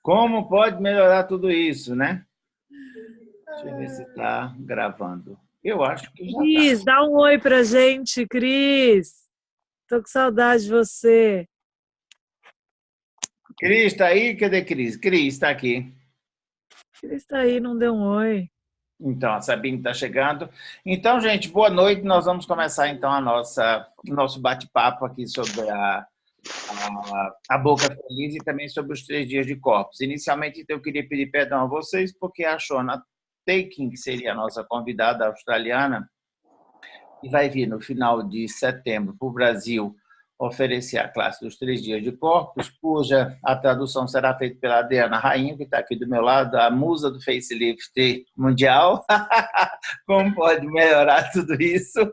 Como pode melhorar tudo isso, né? Deixa eu ver se está gravando. Eu acho que já está. Cris, dá um oi pra gente, Cris. Tô com saudade de você. Cris, está aí? Cadê Cris? Cris, está aqui. Cris tá aí, não deu um oi. Então, a Sabine está chegando. Então, gente, boa noite. Nós vamos começar, então, nosso bate-papo aqui sobre a Boca Feliz e também sobre os 3 dias de Corpus. Inicialmente, então, eu queria pedir perdão a vocês, porque a Shona Taking, que seria a nossa convidada australiana, e vai vir no final de setembro para o Brasil oferecer a classe dos 3 dias de Corpus, cuja a tradução será feita pela Adriana Rainha, que está aqui do meu lado, a musa do facelift mundial. Como pode melhorar tudo isso?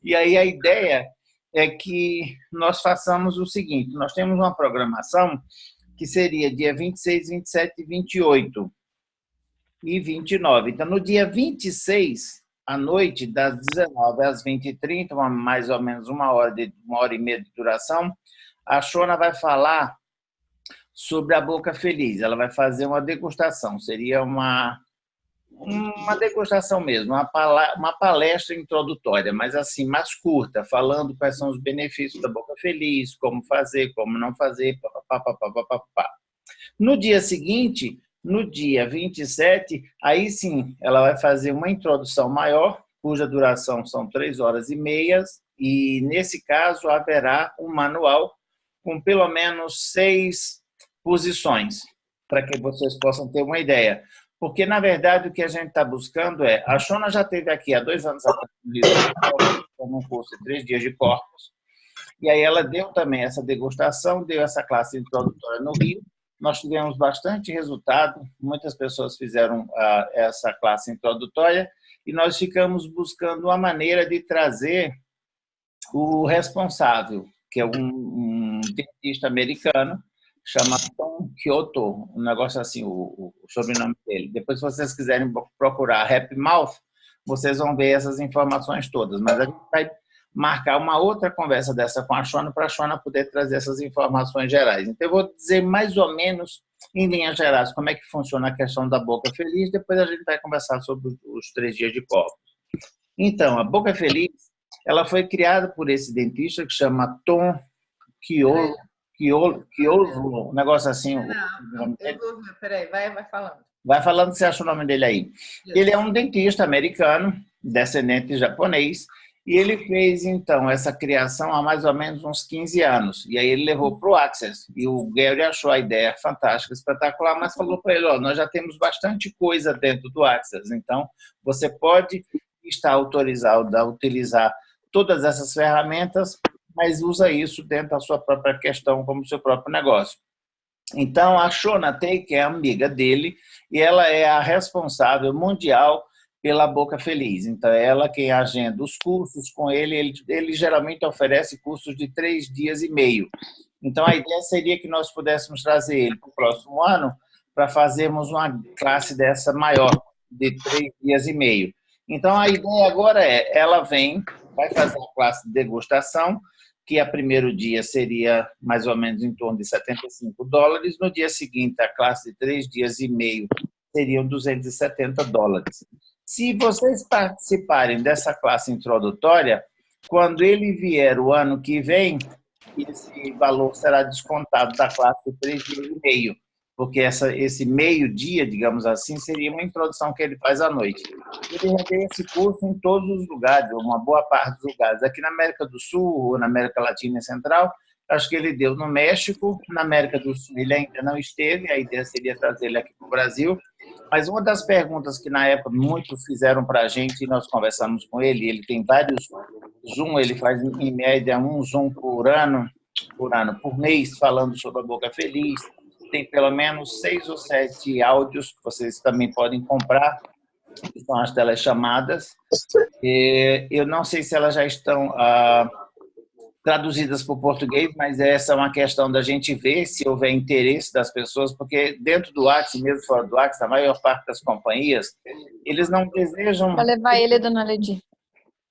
E aí a ideia é que nós façamos o seguinte, nós temos uma programação que seria dia 26, 27 e 28 e 29. Então, no dia 26, à noite, das 19 às 20h30, mais ou menos uma hora e meia de duração, a Shona vai falar sobre a Boca Feliz. Ela vai fazer uma degustação, seria uma degustação mesmo, uma palestra introdutória, mas assim, mais curta, falando quais são os benefícios da Boca Feliz, como fazer, como não fazer, papapá. No dia seguinte, no dia 27, aí sim, ela vai fazer uma introdução maior, cuja duração são 3 horas e meia, e nesse caso haverá um manual com pelo menos 6 posições, para que vocês possam ter uma ideia. Porque, na verdade, o que a gente está buscando é... A Shona já esteve aqui há 2 anos atrás, num curso de 3 dias de Corpus, e aí ela deu também essa degustação, deu essa classe introdutória no Rio. Nós tivemos bastante resultado, muitas pessoas fizeram essa classe introdutória, e nós ficamos buscando uma maneira de trazer o responsável, que é um dentista americano, chama Tom Kyoto, um negócio assim, o sobrenome dele. Depois, se vocês quiserem procurar Happy Mouth, vocês vão ver essas informações todas, mas a gente vai marcar uma outra conversa dessa com a Shona, para a Shona poder trazer essas informações gerais. Então, eu vou dizer mais ou menos, em linhas gerais, como é que funciona a questão da Boca Feliz, depois a gente vai conversar sobre os 3 dias de Corpus. Então, a Boca Feliz, ela foi criada por esse dentista que chama Tom Kyoto, um negócio assim. Não, eu vou ver, peraí, vai falando. Vai falando, você acha o nome dele aí. Ele é um dentista americano, descendente japonês, e ele fez, então, essa criação há mais ou menos uns 15 anos. E aí ele levou para o Access. E o Gary achou a ideia fantástica, espetacular, mas falou para ele, nós já temos bastante coisa dentro do Access, então você pode estar autorizado a utilizar todas essas ferramentas, mas usa isso dentro da sua própria questão, como seu próprio negócio. Então, a Shona Take é amiga dele e ela é a responsável mundial pela Boca Feliz. Então, ela quem agenda os cursos com ele. Ele geralmente oferece cursos de 3 dias e meio. Então, a ideia seria que nós pudéssemos trazer ele para o próximo ano para fazermos uma classe dessa maior, de 3 dias e meio. Então, a ideia agora é, ela vai fazer a classe de degustação, que a primeiro dia seria mais ou menos em torno de $75. No dia seguinte, a classe de 3 dias e meio seriam $270. Se vocês participarem dessa classe introdutória, quando ele vier o ano que vem, esse valor será descontado da classe de 3 dias e meio, porque esse meio-dia, digamos assim, seria uma introdução que ele faz à noite. Ele já tem esse curso em todos os lugares, uma boa parte dos lugares. Aqui na América do Sul, ou na América Latina e Central, acho que ele deu no México, na América do Sul ele ainda não esteve, a ideia seria trazer ele aqui para o Brasil. Mas uma das perguntas que na época muitos fizeram para a gente, e nós conversamos com ele tem vários Zoom, ele faz em média um Zoom por mês, falando sobre a Boca Feliz. Tem pelo menos 6 ou 7 áudios que vocês também podem comprar, que são as telechamadas. Eu não sei se elas já estão traduzidas para o português, mas essa é uma questão da gente ver se houver interesse das pessoas, porque dentro do Axis, mesmo fora do Axis, a maior parte das companhias, eles não desejam... Vai levar ele, dona Ledi.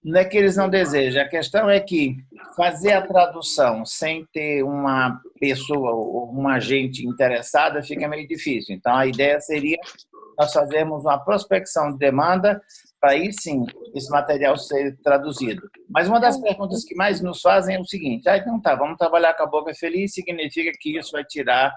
Não é que eles não desejam, a questão é que fazer a tradução sem ter uma pessoa ou um agente interessada fica meio difícil. Então, a ideia seria nós fazermos uma prospecção de demanda para aí sim esse material ser traduzido. Mas uma das perguntas que mais nos fazem é o seguinte: então tá, vamos trabalhar com a boca feliz, significa que isso vai tirar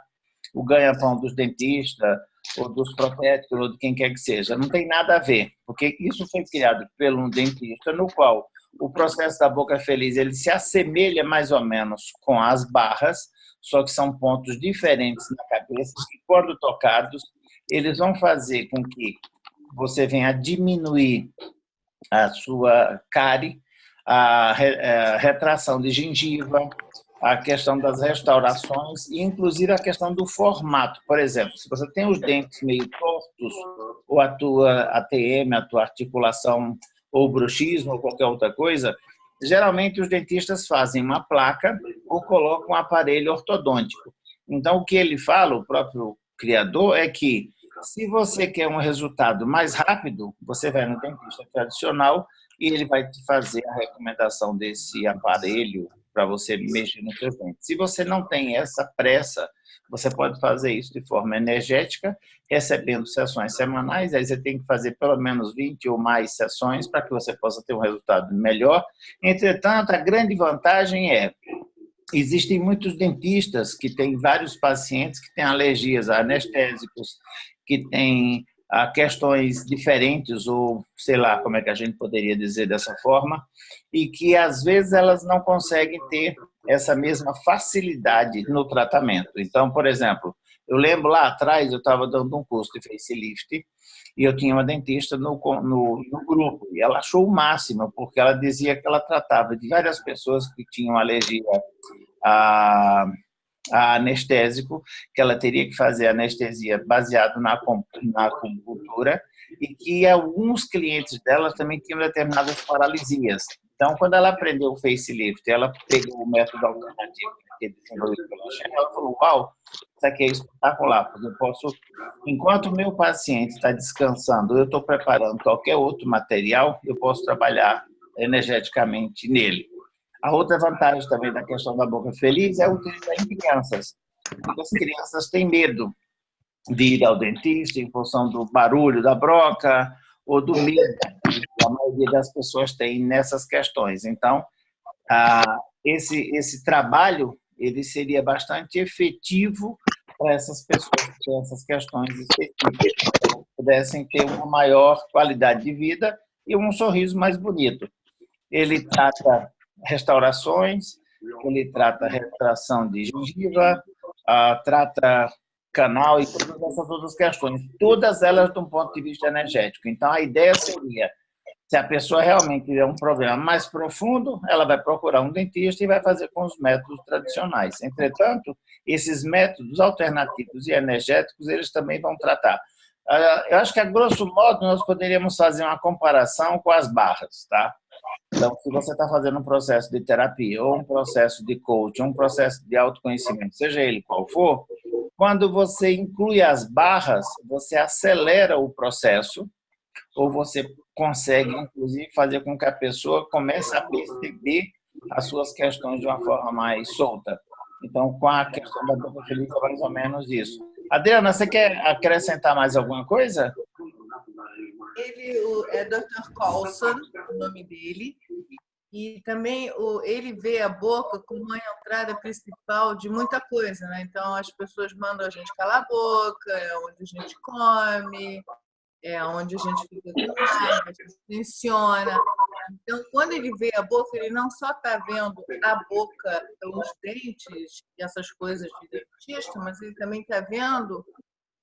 o ganha-pão dos dentistas, ou dos protéticos, ou de quem quer que seja. Não tem nada a ver, porque isso foi criado por um dentista, no qual o processo da boca feliz ele se assemelha mais ou menos com as barras, só que são pontos diferentes na cabeça, que quando tocados, eles vão fazer com que você venha a diminuir a sua cárie, a retração de gengiva, a questão das restaurações e, inclusive, a questão do formato. Por exemplo, se você tem os dentes meio tortos, ou a tua ATM, a tua articulação, ou bruxismo, ou qualquer outra coisa, geralmente os dentistas fazem uma placa ou colocam um aparelho ortodôntico. Então, o que ele fala, o próprio criador, é que se você quer um resultado mais rápido, você vai no dentista tradicional e ele vai te fazer a recomendação desse aparelho para você mexer nos seus dentes. Se você não tem essa pressa, você pode fazer isso de forma energética, recebendo sessões semanais, aí você tem que fazer pelo menos 20 ou mais sessões para que você possa ter um resultado melhor. Entretanto, a grande vantagem é existem muitos dentistas que têm vários pacientes que têm alergias a anestésicos, que têm questões diferentes, ou sei lá como é que a gente poderia dizer dessa forma, e que às vezes elas não conseguem ter essa mesma facilidade no tratamento. Então, por exemplo, eu lembro lá atrás, eu estava dando um curso de facelift, e eu tinha uma dentista no grupo, e ela achou o máximo, porque ela dizia que ela tratava de várias pessoas que tinham alergia a anestésico, que ela teria que fazer anestesia baseado na acupuntura, e que alguns clientes dela também tinham determinadas paralisias. Então, quando ela aprendeu o facelift, ela pegou o método alternativo que desenvolveu pela China, ela falou: uau, isso aqui é espetacular, porque eu posso, enquanto o meu paciente está descansando, eu estou preparando qualquer outro material, eu posso trabalhar energeticamente nele. A outra vantagem também da questão da boca feliz é utilizar em crianças. As crianças têm medo de ir ao dentista em função do barulho da broca ou do medo que a maioria das pessoas tem nessas questões. Então, esse trabalho ele seria bastante efetivo para essas pessoas que têm essas questões específicas, para que pudessem ter uma maior qualidade de vida e um sorriso mais bonito. Ele trata restaurações, ele trata retração de gengiva, trata canal e todas essas outras questões, todas elas de um ponto de vista energético. Então, a ideia seria, se a pessoa realmente tiver um problema mais profundo, ela vai procurar um dentista e vai fazer com os métodos tradicionais. Entretanto, esses métodos alternativos e energéticos, eles também vão tratar. Eu acho que, a grosso modo, nós poderíamos fazer uma comparação com as barras, tá? Então, se você está fazendo um processo de terapia, ou um processo de coaching, um processo de autoconhecimento, seja ele qual for, quando você inclui as barras, você acelera o processo, ou você consegue, inclusive, fazer com que a pessoa comece a perceber as suas questões de uma forma mais solta. Então, com a questão da boca feliz, é mais ou menos isso. Adriana, você quer acrescentar mais alguma coisa? Ele é Dr. Colson, o nome dele, e também ele vê a boca como uma entrada principal de muita coisa, né? Então, as pessoas mandam a gente calar a boca, é onde a gente come, é onde a gente fica com raiva, a gente tensiona. Então, quando ele vê a boca, ele não só está vendo a boca, os dentes e essas coisas de dentista, mas ele também está vendo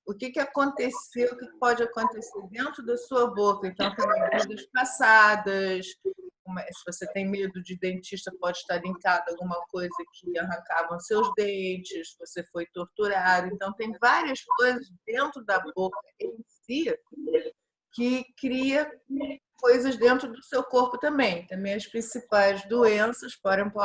o que aconteceu, o que pode acontecer dentro da sua boca. Então, também vidas passadas, se você tem medo de dentista, pode estar linkado a alguma coisa que arrancavam seus dentes, você foi torturado. Então, tem várias coisas dentro da boca em si que cria coisas dentro do seu corpo também. Também as principais doenças, por exemplo,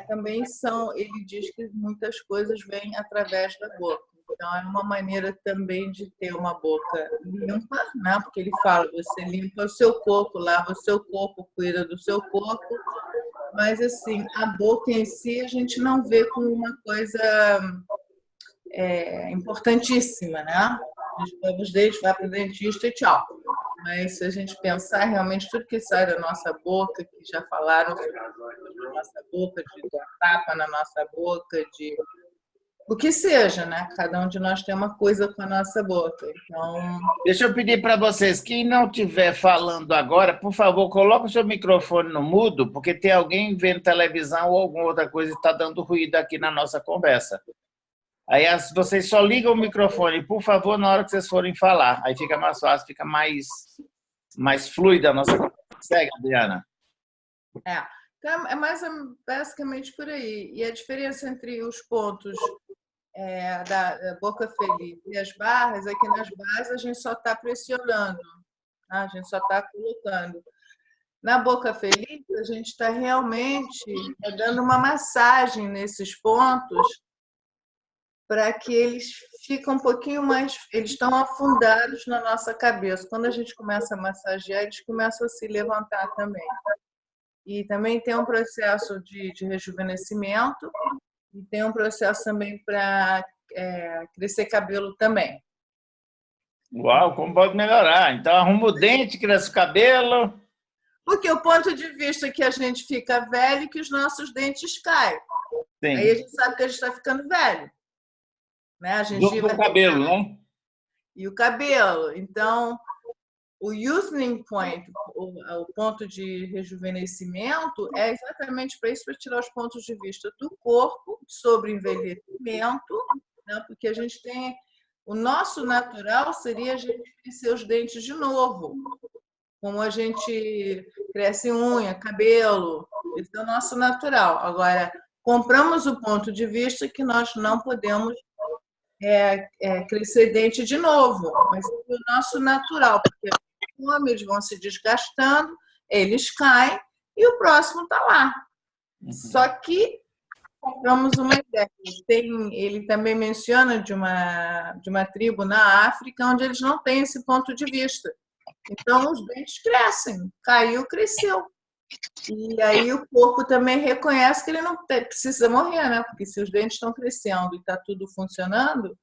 também são, ele diz que muitas coisas vêm através da boca. Então, é uma maneira também de ter uma boca limpa, né? Porque ele fala, você limpa o seu corpo, lava o seu corpo, cuida do seu corpo, mas, assim, a boca em si a gente não vê como uma coisa importantíssima, né? A gente lava os dentes, vai para o dentista e tchau. Mas se a gente pensar realmente tudo que sai da nossa boca, que já falaram sobre a nossa boca, de dar tapa na nossa boca, de o que seja, né? Cada um de nós tem uma coisa com a nossa boca. Então, Deixa eu pedir para vocês, quem não estiver falando agora, por favor, coloque o seu microfone no mudo, porque tem alguém vendo televisão ou alguma outra coisa e está dando ruído aqui na nossa conversa. Aí vocês só ligam o microfone, por favor, na hora que vocês forem falar. Aí fica mais fácil, fica mais fluida a nossa conversa. Segue, Adriana. Então, é mais basicamente por aí. E a diferença entre os pontos da boca feliz e as barras é que nas barras a gente só está pressionando, né? A gente só está colocando. Na boca feliz, a gente está realmente dando uma massagem nesses pontos para que eles ficam um pouquinho mais, eles estão afundados na nossa cabeça. Quando a gente começa a massagear, eles começam a se levantar também. E também tem um processo de rejuvenescimento e tem um processo também para crescer cabelo também. Uau, como pode melhorar? Então, arruma o dente, cresce o cabelo. Porque o ponto de vista que a gente fica velho, que os nossos dentes caem. Sim. Aí a gente sabe que a gente está ficando velho. Né? A gengiva Do cabelo, né? E o cabelo. Então, o youthening point, o ponto de rejuvenescimento, é exatamente para isso, para tirar os pontos de vista do corpo sobre envelhecimento, né? Porque a gente tem... O nosso natural seria a gente crescer os dentes de novo. Como a gente cresce unha, cabelo. Esse é o nosso natural. Agora, compramos o ponto de vista que nós não podemos crescer dente de novo, mas é o nosso natural, porque eles vão se desgastando, eles caem e o próximo está lá. Só que compramos uma ideia. Ele também menciona de uma tribo na África onde eles não têm esse ponto de vista. Então, os dentes crescem. Caiu, cresceu. E aí o corpo também reconhece que ele não precisa morrer, né? Porque se os dentes estão crescendo e está tudo funcionando,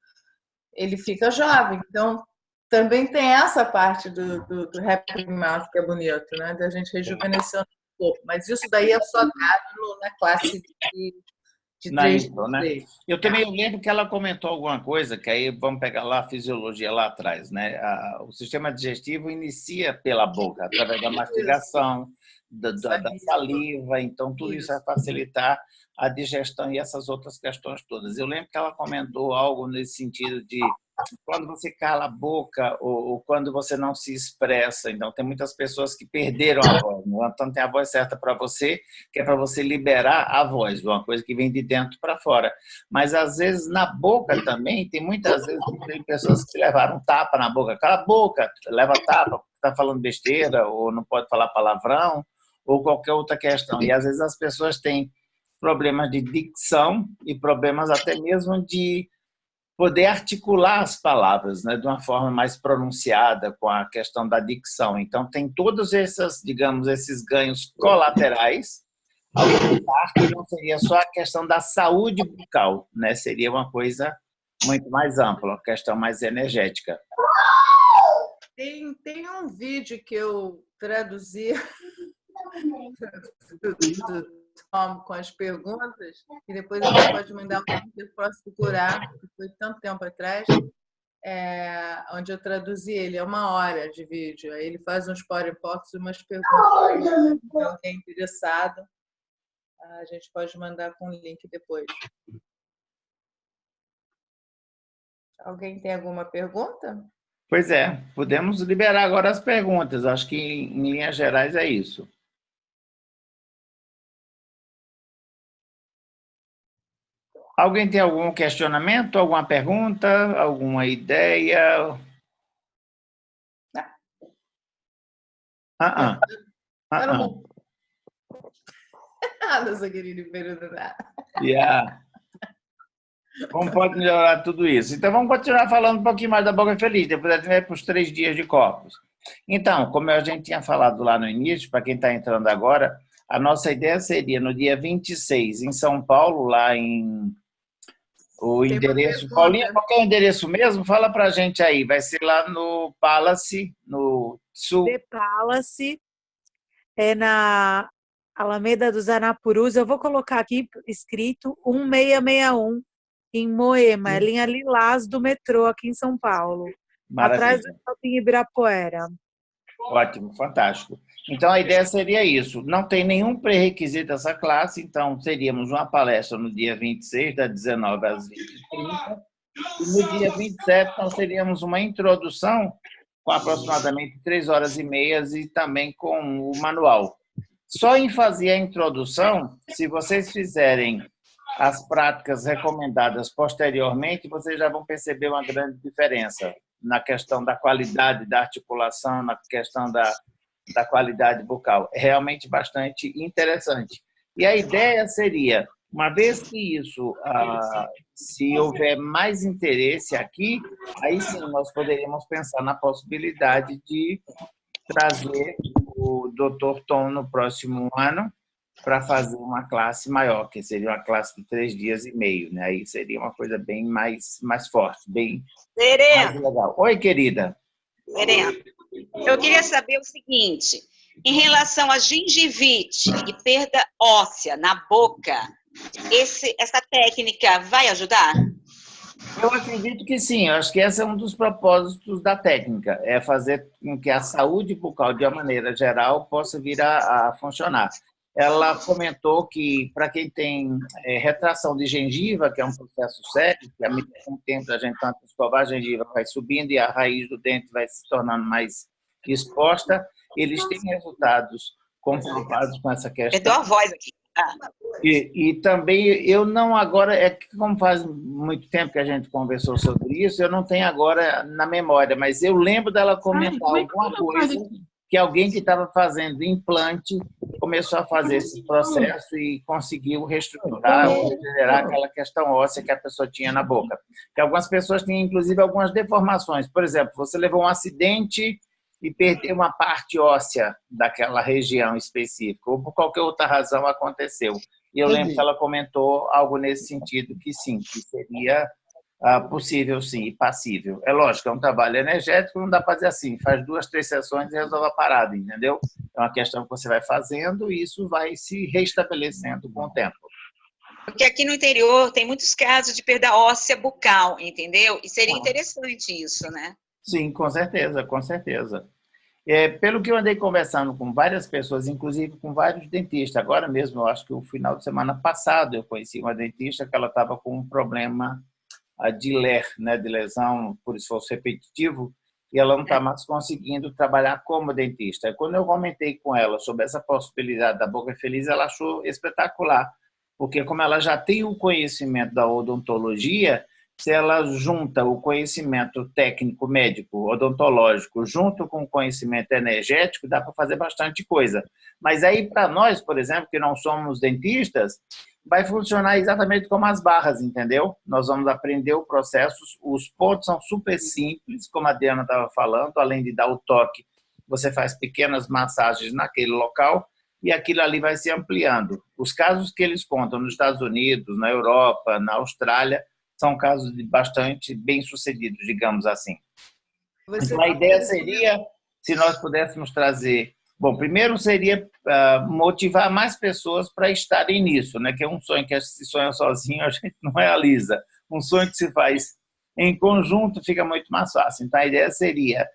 ele fica jovem. Então, também tem essa parte do Happy Mouth que é bonito, né? Da gente rejuvenescendo o corpo. Mas isso daí é só dado na classe de 3D. Né? Eu também lembro que ela comentou alguma coisa, que aí vamos pegar lá a fisiologia lá atrás, né? O sistema digestivo inicia pela boca, através da mastigação, da saliva, então tudo isso vai facilitar a digestão e essas outras questões todas. Eu lembro que ela comentou algo nesse sentido de quando você cala a boca ou quando você não se expressa. Então, tem muitas pessoas que perderam a voz. Então, tem a voz certa para você, que é para você liberar a voz, uma coisa que vem de dentro para fora. Mas, às vezes, na boca também, tem muitas vezes tem pessoas que levaram tapa na boca. Cala a boca, leva tapa, está falando besteira, ou não pode falar palavrão, ou qualquer outra questão. E, às vezes, as pessoas têm problemas de dicção e problemas até mesmo de poder articular as palavras, né, de uma forma mais pronunciada com a questão da dicção. Então, tem todos esses, digamos, esses ganhos colaterais, ao notar que não seria só a questão da saúde bucal, né, seria uma coisa muito mais ampla, uma questão mais energética. Tem um vídeo que eu traduzi com as perguntas, e depois a gente pode mandar um link que eu posso procurar, que foi tanto tempo atrás, onde eu traduzi ele, é 1 hora de vídeo. Aí ele faz uns powerpoints e umas perguntas. Se alguém é interessado, a gente pode mandar com o link depois. Alguém tem alguma pergunta? Pois é, podemos liberar agora as perguntas. Acho que, em linhas gerais, é isso. Alguém tem algum questionamento, alguma pergunta, alguma ideia? Nossa querida pergunta. Yeah. Como pode melhorar tudo isso? Então, vamos continuar falando um pouquinho mais da Boca Feliz, depois a gente vai para os 3 dias de Corpus. Então, como a gente tinha falado lá no início, para quem está entrando agora, a nossa ideia seria no dia 26, em São Paulo, lá em o Tem uma endereço. pergunta. Paulinha, qual que é o endereço mesmo? Fala para a gente aí. Vai ser lá no Palace, no sul. The Palace, é na Alameda dos Anapurus. Eu vou colocar aqui escrito 1661, em Moema, linha Lilás do metrô aqui em São Paulo. Atrás do Maravilha. Shopping Ibirapuera. Ótimo, fantástico. Então, a ideia seria isso. Não tem nenhum pré-requisito dessa classe, então teríamos uma palestra no dia 26, das 19 às 20h30, e no dia 27 nós teríamos uma introdução com aproximadamente 3h30 e também com o manual. Só em fazer a introdução, se vocês fizerem as práticas recomendadas posteriormente, vocês já vão perceber uma grande diferença na questão da qualidade da articulação, na questão da qualidade bucal. É realmente bastante interessante. E a ideia seria, uma vez que isso, se houver mais interesse aqui, aí sim nós poderíamos pensar na possibilidade de trazer o Dr. Tom no próximo ano para fazer uma classe maior, que seria uma classe de 3 dias e meio, né? Aí seria uma coisa bem mais forte, bem mais legal. Oi, querida. Serena, eu queria saber o seguinte, em relação a gengivite e perda óssea na boca, essa técnica vai ajudar? Eu acredito que sim, eu acho que esse é um dos propósitos da técnica, é fazer com que a saúde bucal, de uma maneira geral, possa vir a funcionar. Ela comentou que, para quem tem retração de gengiva, que é um processo sério, que à medida que o tempo a gente tenta escovar a gengiva vai subindo e a raiz do dente vai se tornando mais exposta, eles têm resultados comprovados com essa questão. Eu dou a voz aqui. E também, eu não agora, é que como faz muito tempo que a gente conversou sobre isso, eu não tenho agora na memória, mas eu lembro dela comentar alguma coisa que alguém que estava fazendo implante começou a fazer esse processo e conseguiu reestruturar ou regenerar aquela questão óssea que a pessoa tinha na boca. Porque algumas pessoas têm, inclusive, algumas deformações. Por exemplo, você levou um acidente e perdeu uma parte óssea daquela região específica, ou por qualquer outra razão aconteceu. E eu lembro que ela comentou algo nesse sentido, que sim, que seria possível sim, e passível. É lógico, é um trabalho energético, não dá para fazer assim, faz 2, 3 sessões e resolve a parada, entendeu? É uma questão que você vai fazendo e isso vai se restabelecendo com o tempo. Porque aqui no interior tem muitos casos de perda óssea bucal, entendeu? E seria interessante isso, né? Sim, com certeza, com certeza. Pelo que eu andei conversando com várias pessoas, inclusive com vários dentistas, agora mesmo, eu acho que o final de semana passado eu conheci uma dentista que ela estava com um problema de LER, né, de lesão por esforço repetitivo, e ela não está mais conseguindo trabalhar como dentista. Quando eu comentei com ela sobre essa possibilidade da Boca Feliz, ela achou espetacular, porque como ela já tem o conhecimento da odontologia, se ela junta o conhecimento técnico, médico, odontológico, junto com o conhecimento energético, dá para fazer bastante coisa. Mas aí, para nós, por exemplo, que não somos dentistas, vai funcionar exatamente como as barras, entendeu? Nós vamos aprender o processo, os pontos são super simples, como a Diana estava falando, além de dar o toque, você faz pequenas massagens naquele local e aquilo ali vai se ampliando. Os casos que eles contam nos Estados Unidos, na Europa, na Austrália, são casos bastante bem-sucedidos, digamos assim. Então, a ideia seria, se nós pudéssemos trazer... Bom, primeiro seria motivar mais pessoas para estarem nisso, né? Que é um sonho que se sonha sozinho, a gente não realiza. Um sonho que se faz em conjunto fica muito mais fácil. Então, a ideia seria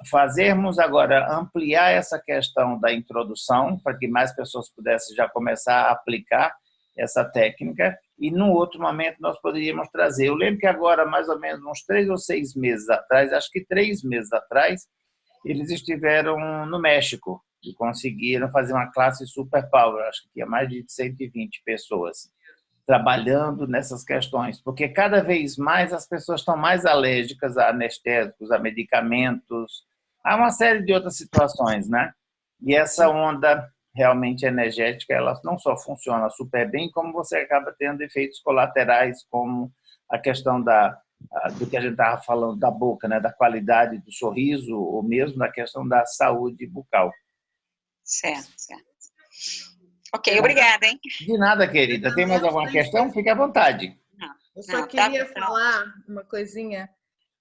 fazermos agora, ampliar essa questão da introdução, para que mais pessoas pudessem já começar a aplicar essa técnica, e num outro momento nós poderíamos trazer. Eu lembro que agora, mais ou menos uns 3 ou 6 meses atrás, acho que 3 meses atrás, eles estiveram no México e conseguiram fazer uma classe super power, acho que tinha mais de 120 pessoas trabalhando nessas questões, porque cada vez mais as pessoas estão mais alérgicas a anestésicos, a medicamentos, a uma série de outras situações, né? E essa onda realmente energética, ela não só funciona super bem, como você acaba tendo efeitos colaterais, como a questão do que a gente estava falando da boca, né? Da qualidade do sorriso, ou mesmo da questão da saúde bucal. Certo, certo. Ok, obrigada, hein? De nada, querida. Tem mais alguma questão? Fique à vontade. Eu só queria falar uma coisinha.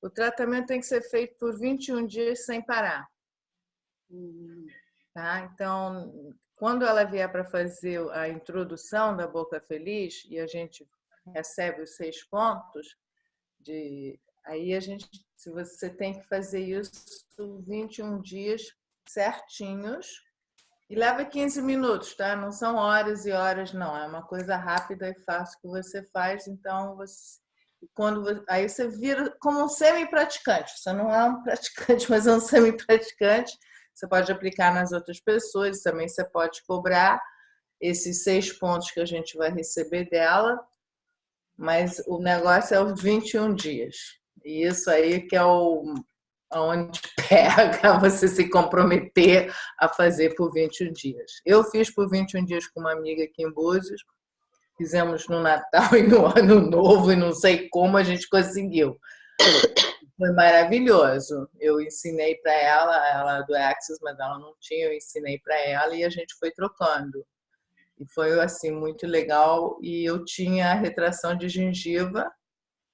O tratamento tem que ser feito por 21 dias sem parar. Tá? Então, quando ela vier para fazer a introdução da Boca Feliz e a gente recebe os 6 pontos, aí se você tem que fazer isso 21 dias certinhos e leva 15 minutos, tá? Não são horas e horas, não. É uma coisa rápida e fácil que você faz. Então, aí você vira como um semi-praticante. Você não é um praticante, mas é um semi-praticante. Você pode aplicar nas outras pessoas. Também você pode cobrar esses 6 pontos que a gente vai receber dela. Mas o negócio é os 21 dias. E isso aí que é onde pega você se comprometer a fazer por 21 dias. Eu fiz por 21 dias com uma amiga aqui em Búzios, fizemos no Natal e no Ano Novo, e não sei como a gente conseguiu. Foi maravilhoso. Eu ensinei para ela do Access, mas ela não tinha, eu ensinei para ela e a gente foi trocando. E foi assim muito legal. E eu tinha retração de gengiva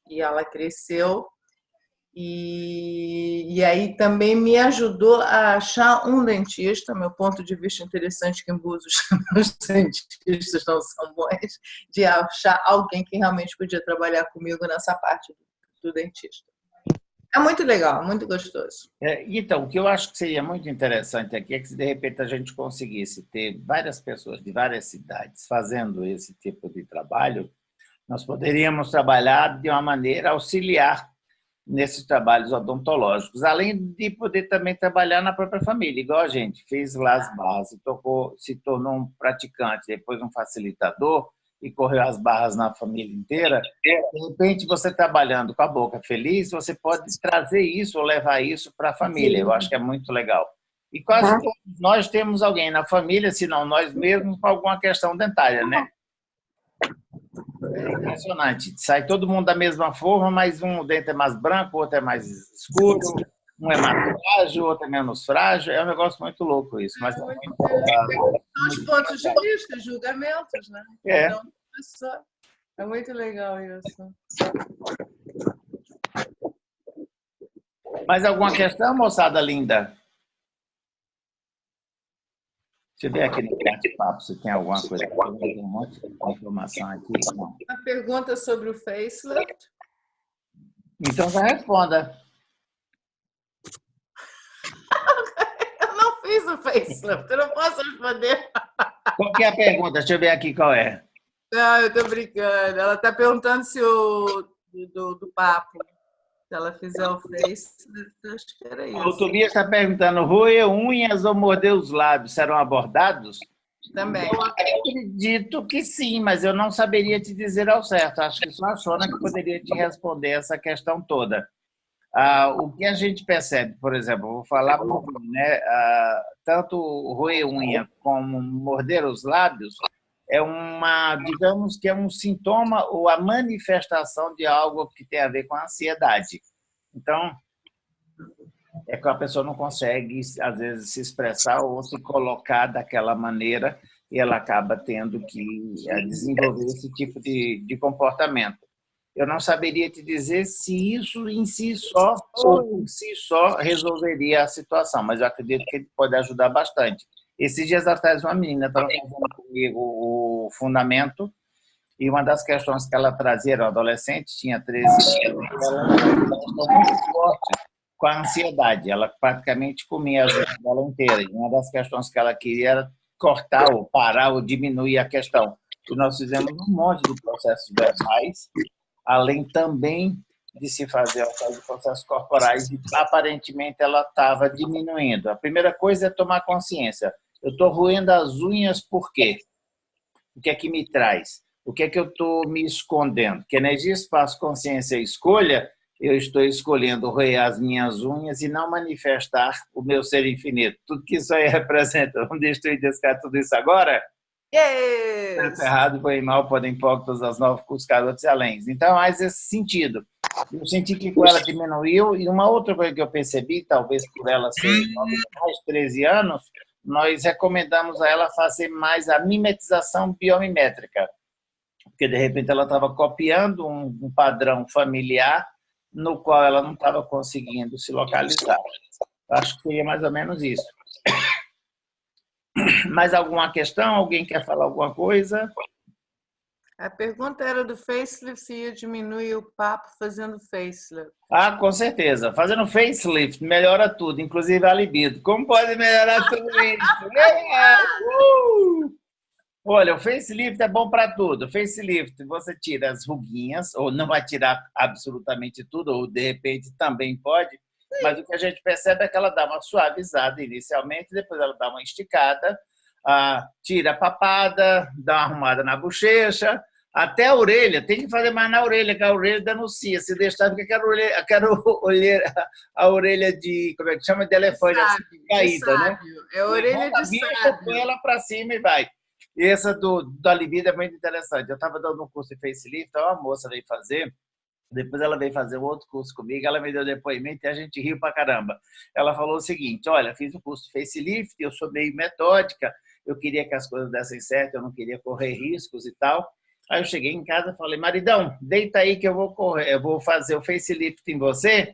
e ela cresceu. E aí também me ajudou a achar um dentista. Meu ponto de vista interessante que em Búzios os dentistas não são bons, de achar alguém que realmente podia trabalhar comigo nessa parte do dentista. É muito legal, muito gostoso. Então, o que eu acho que seria muito interessante aqui é que, se de repente a gente conseguisse ter várias pessoas de várias cidades fazendo esse tipo de trabalho, nós poderíamos trabalhar de uma maneira auxiliar nesses trabalhos odontológicos, além de poder também trabalhar na própria família, igual a gente fez lá as barras, se tornou um praticante, depois um facilitador, e correu as barras na família inteira. De repente, você trabalhando com a Boca Feliz, você pode trazer isso ou levar isso para a família. Eu acho que é muito legal. E quase todos nós temos alguém na família, se não nós mesmos, com alguma questão dentária, né? É impressionante. Sai todo mundo da mesma forma, mas um dente é mais branco, o outro é mais escuro, um é mais frágil, o outro é menos frágil. É um negócio muito louco isso. Mas são os pontos de vista, julgamentos, né? Então, é muito legal isso. Mais alguma questão, moçada linda? Deixa eu ver aqui no bate-papo se tem alguma coisa. Tem um monte de informação aqui. Não. Uma pergunta sobre o facelift. Então já responda. Eu não fiz o facelift, eu não posso responder. Qual que é a pergunta? Deixa eu ver aqui qual é. Não, eu tô brincando. Ela tá perguntando se do papo, se ela fizer o facelift, acho que era isso. O Tobias está perguntando, roer unhas ou morder os lábios serão abordados? Também. Eu acredito que sim, mas eu não saberia te dizer ao certo. Acho que só a Shona que poderia te responder essa questão toda. O que a gente percebe, por exemplo, vou falar por mim, né? Tanto roer unha como morder os lábios é digamos que é um sintoma ou a manifestação de algo que tem a ver com a ansiedade. Então, é que a pessoa não consegue, às vezes, se expressar ou se colocar daquela maneira e ela acaba tendo que desenvolver esse tipo de comportamento. Eu não saberia te dizer se isso em si só ou por si só resolveria a situação, mas eu acredito que ele pode ajudar bastante. Esses dias atrás, uma menina estava fazendo comigo o fundamento e uma das questões que ela trazia, era uma adolescente, tinha 13 anos, ela tinha uma questão muito forte com a ansiedade. Ela praticamente comia a vida dela inteira. E uma das questões que ela queria era cortar ou parar ou diminuir a questão. E nós fizemos um monte de processos verbais, além também de se fazer de processos corporais, e aparentemente ela estava diminuindo. A primeira coisa é tomar consciência. Eu estou roendo as unhas por quê? O que é que me traz? O que é que eu estou me escondendo? Que energia, espaço, consciência e escolha eu estou escolhendo roer as minhas unhas e não manifestar o meu ser infinito. Tudo que isso aí representa, vamos destruir e descartar tudo isso agora? Yes! Errado, foi mal, podem pôr todas as novas com os carotos e além. Então, mais esse sentido. Eu senti que com ela diminuiu, e uma outra coisa que eu percebi, talvez por ela ser mais de 13 anos, nós recomendamos a ela fazer mais a mimetização biomimétrica, porque de repente ela estava copiando um padrão familiar no qual ela não estava conseguindo se localizar. Acho que seria mais ou menos isso. Mais alguma questão? Alguém quer falar alguma coisa? A pergunta era do facelift, se ia diminuir o papo fazendo facelift. Ah, com certeza. Fazendo facelift melhora tudo, inclusive a libido. Como pode melhorar tudo isso? Olha, o facelift é bom para tudo. O facelift, você tira as ruguinhas, ou não vai tirar absolutamente tudo, ou de repente também pode, mas o que a gente percebe é que ela dá uma suavizada inicialmente, depois ela dá uma esticada, tira a papada, dá uma arrumada na bochecha, até a orelha. Tem que fazer mais na orelha, que a orelha denuncia. Se deixar, porque a orelha de, como é que chama? De elefante, assim, caída, né? É a orelha de sábio. Põe ela para cima e vai. E essa da libido é muito interessante. Eu estava dando um curso de facelift, então uma moça veio fazer, depois ela veio fazer um outro curso comigo, ela me deu depoimento e a gente riu pra caramba. Ela falou o seguinte: olha, fiz o curso de facelift, eu sou meio metódica, eu queria que as coisas dessem certo, eu não queria correr riscos e tal. Aí eu cheguei em casa e falei: maridão, deita aí que eu vou fazer o facelift em você,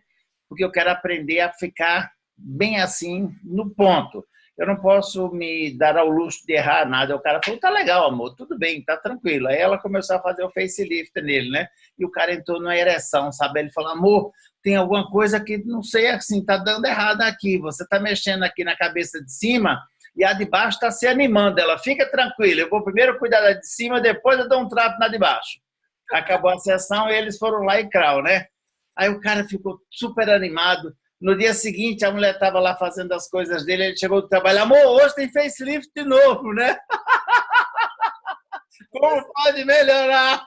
porque eu quero aprender a ficar bem assim, no ponto. Eu não posso me dar ao luxo de errar nada. O cara falou: tá legal, amor, tudo bem, tá tranquilo. Aí ela começou a fazer o facelift nele, né? E o cara entrou numa ereção, sabe? Ele falou: amor, tem alguma coisa que não sei, assim, tá dando errado aqui. Você tá mexendo aqui na cabeça de cima e a de baixo tá se animando. Ela: fica tranquila, eu vou primeiro cuidar da de cima, depois eu dou um trato na de baixo. Acabou a sessão e eles foram lá e crau, né? Aí o cara ficou super animado. No dia seguinte, a mulher estava lá fazendo as coisas dele, ele chegou do trabalho: amor, hoje tem facelift de novo, né? Como pode melhorar?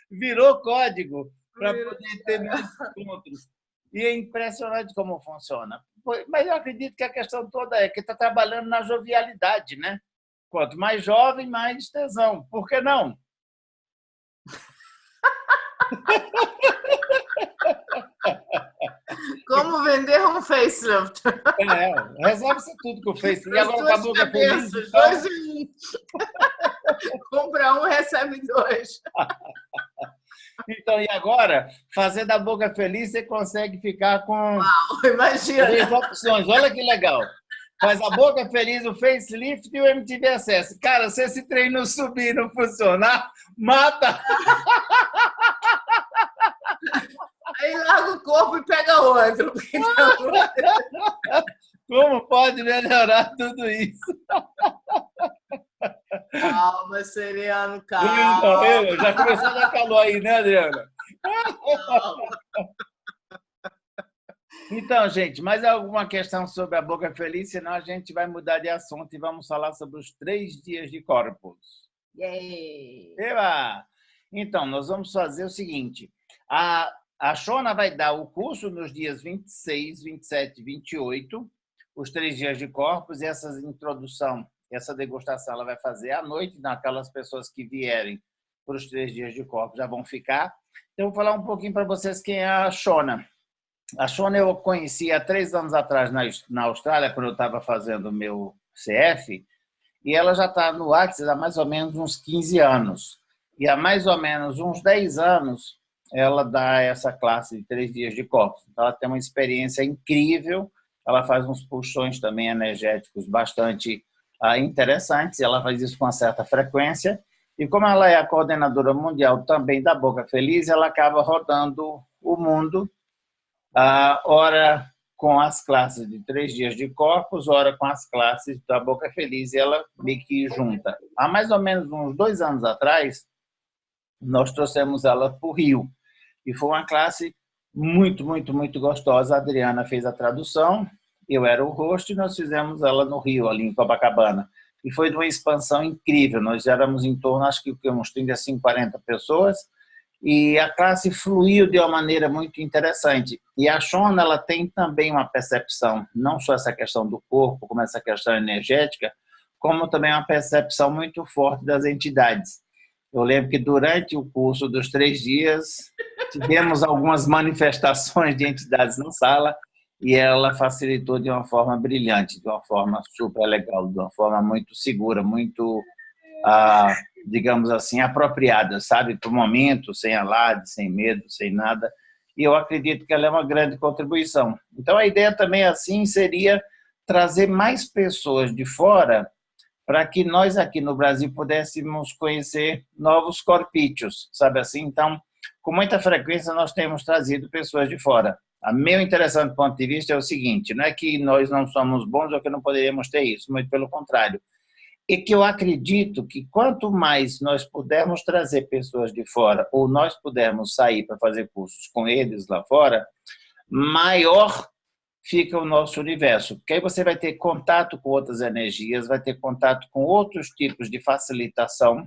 Virou código para poder ter mais encontros. E é impressionante como funciona. Mas eu acredito que a questão toda é que está trabalhando na jovialidade, né? Quanto mais jovem, mais tesão. Por que não? Como vender um facelift? Resolve-se tudo com o facelift. E agora com a boca feliz. Dois em um. Compra um, recebe dois. Então, e agora, fazendo a boca feliz, você consegue ficar com... Uau, imagina. 3 opções. Olha que legal. Faz a boca feliz, o facelift e o MTV Access. Cara, se esse trem não subir e não funcionar, mata! Aí larga o corpo e pega outro. Como pode melhorar tudo isso? Calma, Seriano, calma. Já começou a dar calor aí, né, Adriana? Então, gente, mais alguma questão sobre a boca feliz? Senão a gente vai mudar de assunto e vamos falar sobre os 3 dias de Corpus. Yay! Eba! Então, nós vamos fazer o seguinte. A Shona vai dar o curso nos dias 26, 27 e 28, os 3 dias de Corpus, e essa introdução, essa degustação ela vai fazer à noite, naquelas pessoas que vierem para os 3 dias de Corpus já vão ficar. Então, eu vou falar um pouquinho para vocês quem é a Shona. A Shona eu conheci há 3 anos atrás na Austrália, quando eu estava fazendo o meu CF, e ela já está no Access há mais ou menos uns 15 anos. E há mais ou menos uns 10 anos ela dá essa classe de 3 dias de Corpus. Então, ela tem uma experiência incrível, ela faz uns puxões também energéticos bastante interessantes, ela faz isso com uma certa frequência, e como ela é a coordenadora mundial também da Boca Feliz, ela acaba rodando o mundo, ora com as classes de 3 dias de Corpus, ora com as classes da Boca Feliz, e ela meio que junta. Há mais ou menos uns 2 anos atrás, nós trouxemos ela para o Rio, e foi uma classe muito, muito, muito gostosa. A Adriana fez a tradução, eu era o host, e nós fizemos ela no Rio, ali em Copacabana. E foi de uma expansão incrível, nós éramos em torno, acho que uns 35, 40 pessoas, e a classe fluiu de uma maneira muito interessante. E a Shona, ela tem também uma percepção, não só essa questão do corpo, como essa questão energética, como também uma percepção muito forte das entidades. Eu lembro que durante o curso dos 3 dias, tivemos algumas manifestações de entidades na sala e ela facilitou de uma forma brilhante, de uma forma super legal, de uma forma muito segura, muito, digamos assim, apropriada, sabe? Para o momento, sem alarde, sem medo, sem nada. E eu acredito que ela é uma grande contribuição. Então, a ideia também assim seria trazer mais pessoas de fora para que nós aqui no Brasil pudéssemos conhecer novos corpíceos, sabe assim? Então, com muita frequência nós temos trazido pessoas de fora. A meu interessante ponto de vista é o seguinte, não é que nós não somos bons ou que não poderíamos ter isso, muito pelo contrário. É que eu acredito que quanto mais nós pudermos trazer pessoas de fora ou nós pudermos sair para fazer cursos com eles lá fora, maior fica o nosso universo, porque aí você vai ter contato com outras energias, vai ter contato com outros tipos de facilitação,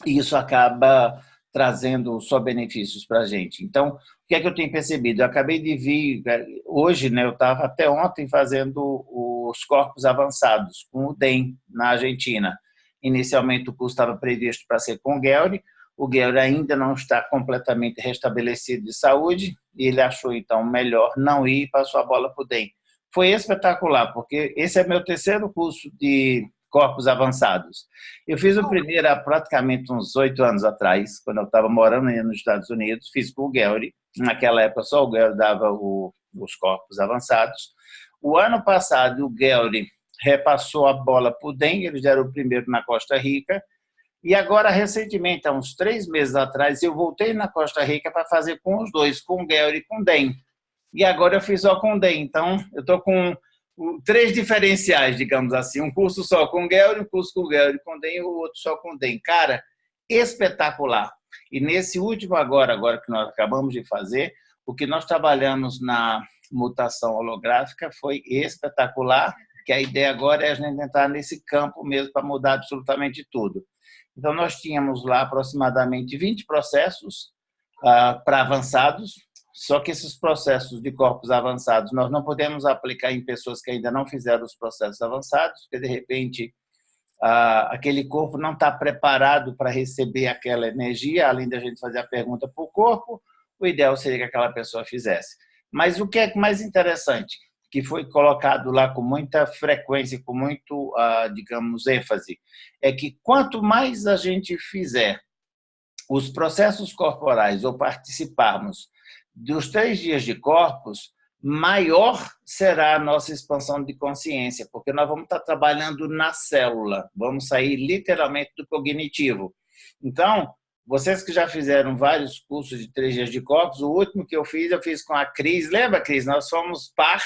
e isso acaba trazendo só benefícios para a gente. Então, o que é que eu tenho percebido? Eu acabei de vir, hoje, né, eu estava até ontem fazendo os corpos avançados com o DEM, na Argentina. Inicialmente o curso estava previsto para ser com o Guelri ainda não está completamente restabelecido de saúde, e ele achou, então, melhor não ir e passou a bola para o DEM. Foi espetacular, porque esse é meu 3º curso de corpos avançados. Eu fiz o primeiro há praticamente uns 8 anos atrás, quando eu estava morando nos Estados Unidos, fiz com o Guelri. Naquela época só o Guelri dava os corpos avançados. O ano passado o Guelri repassou a bola para o DEM, eles deram o primeiro na Costa Rica, e agora, recentemente, há uns 3 meses atrás, eu voltei na Costa Rica para fazer com os dois, com o Guelri e com o DEM. E agora eu fiz só com o DEM. Então, eu estou com 3 diferenciais, digamos assim. Um curso só com o Guelri, um curso com o Guelri com o DEM e o outro só com o DEM. Cara, espetacular. E nesse último agora que nós acabamos de fazer, o que nós trabalhamos na mutação holográfica foi espetacular, que a ideia agora é a gente entrar nesse campo mesmo para mudar absolutamente tudo. Então, nós tínhamos lá aproximadamente 20 processos para avançados, só que esses processos de corpos avançados nós não podemos aplicar em pessoas que ainda não fizeram os processos avançados, porque, de repente, aquele corpo não está preparado para receber aquela energia, além da gente fazer a pergunta para o corpo, o ideal seria que aquela pessoa fizesse. Mas o que é mais interessante, que foi colocado lá com muita frequência, com muito, digamos, ênfase, é que quanto mais a gente fizer os processos corporais ou participarmos dos 3 dias de corpos, maior será a nossa expansão de consciência, porque nós vamos estar trabalhando na célula, vamos sair literalmente do cognitivo. Então, vocês que já fizeram vários cursos de 3 dias de corpos, o último que eu fiz com a Cris. Lembra, Cris? Nós fomos par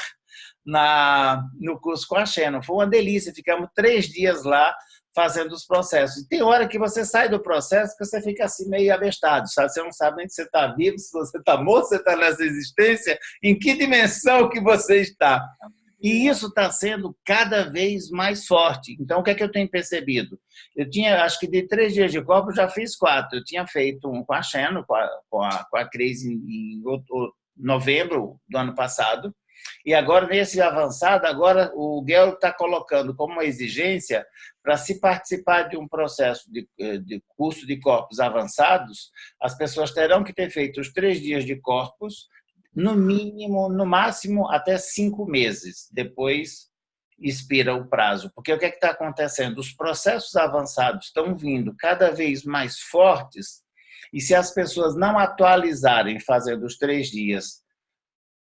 no curso com a Shannon. Foi uma delícia, ficamos 3 dias lá fazendo os processos. E tem hora que você sai do processo que você fica assim meio abestado, sabe? Você não sabe nem se você está vivo, se você está morto, se você está nessa existência, em que dimensão que você está. E isso está sendo cada vez mais forte. Então, o que é que eu tenho percebido? Eu tinha, acho que de 3 dias de corpo, eu já fiz 4. Eu tinha feito um com a Shannon, com a Cris em novembro do ano passado. E agora, nesse avançado, agora o Guelri está colocando como uma exigência para se participar de um processo de curso de corpos avançados, as pessoas terão que ter feito os 3 dias de corpos, no mínimo, no máximo, até 5 meses. Depois expira o prazo. Porque o que é que está acontecendo? Os processos avançados estão vindo cada vez mais fortes, e se as pessoas não atualizarem fazendo os 3 dias,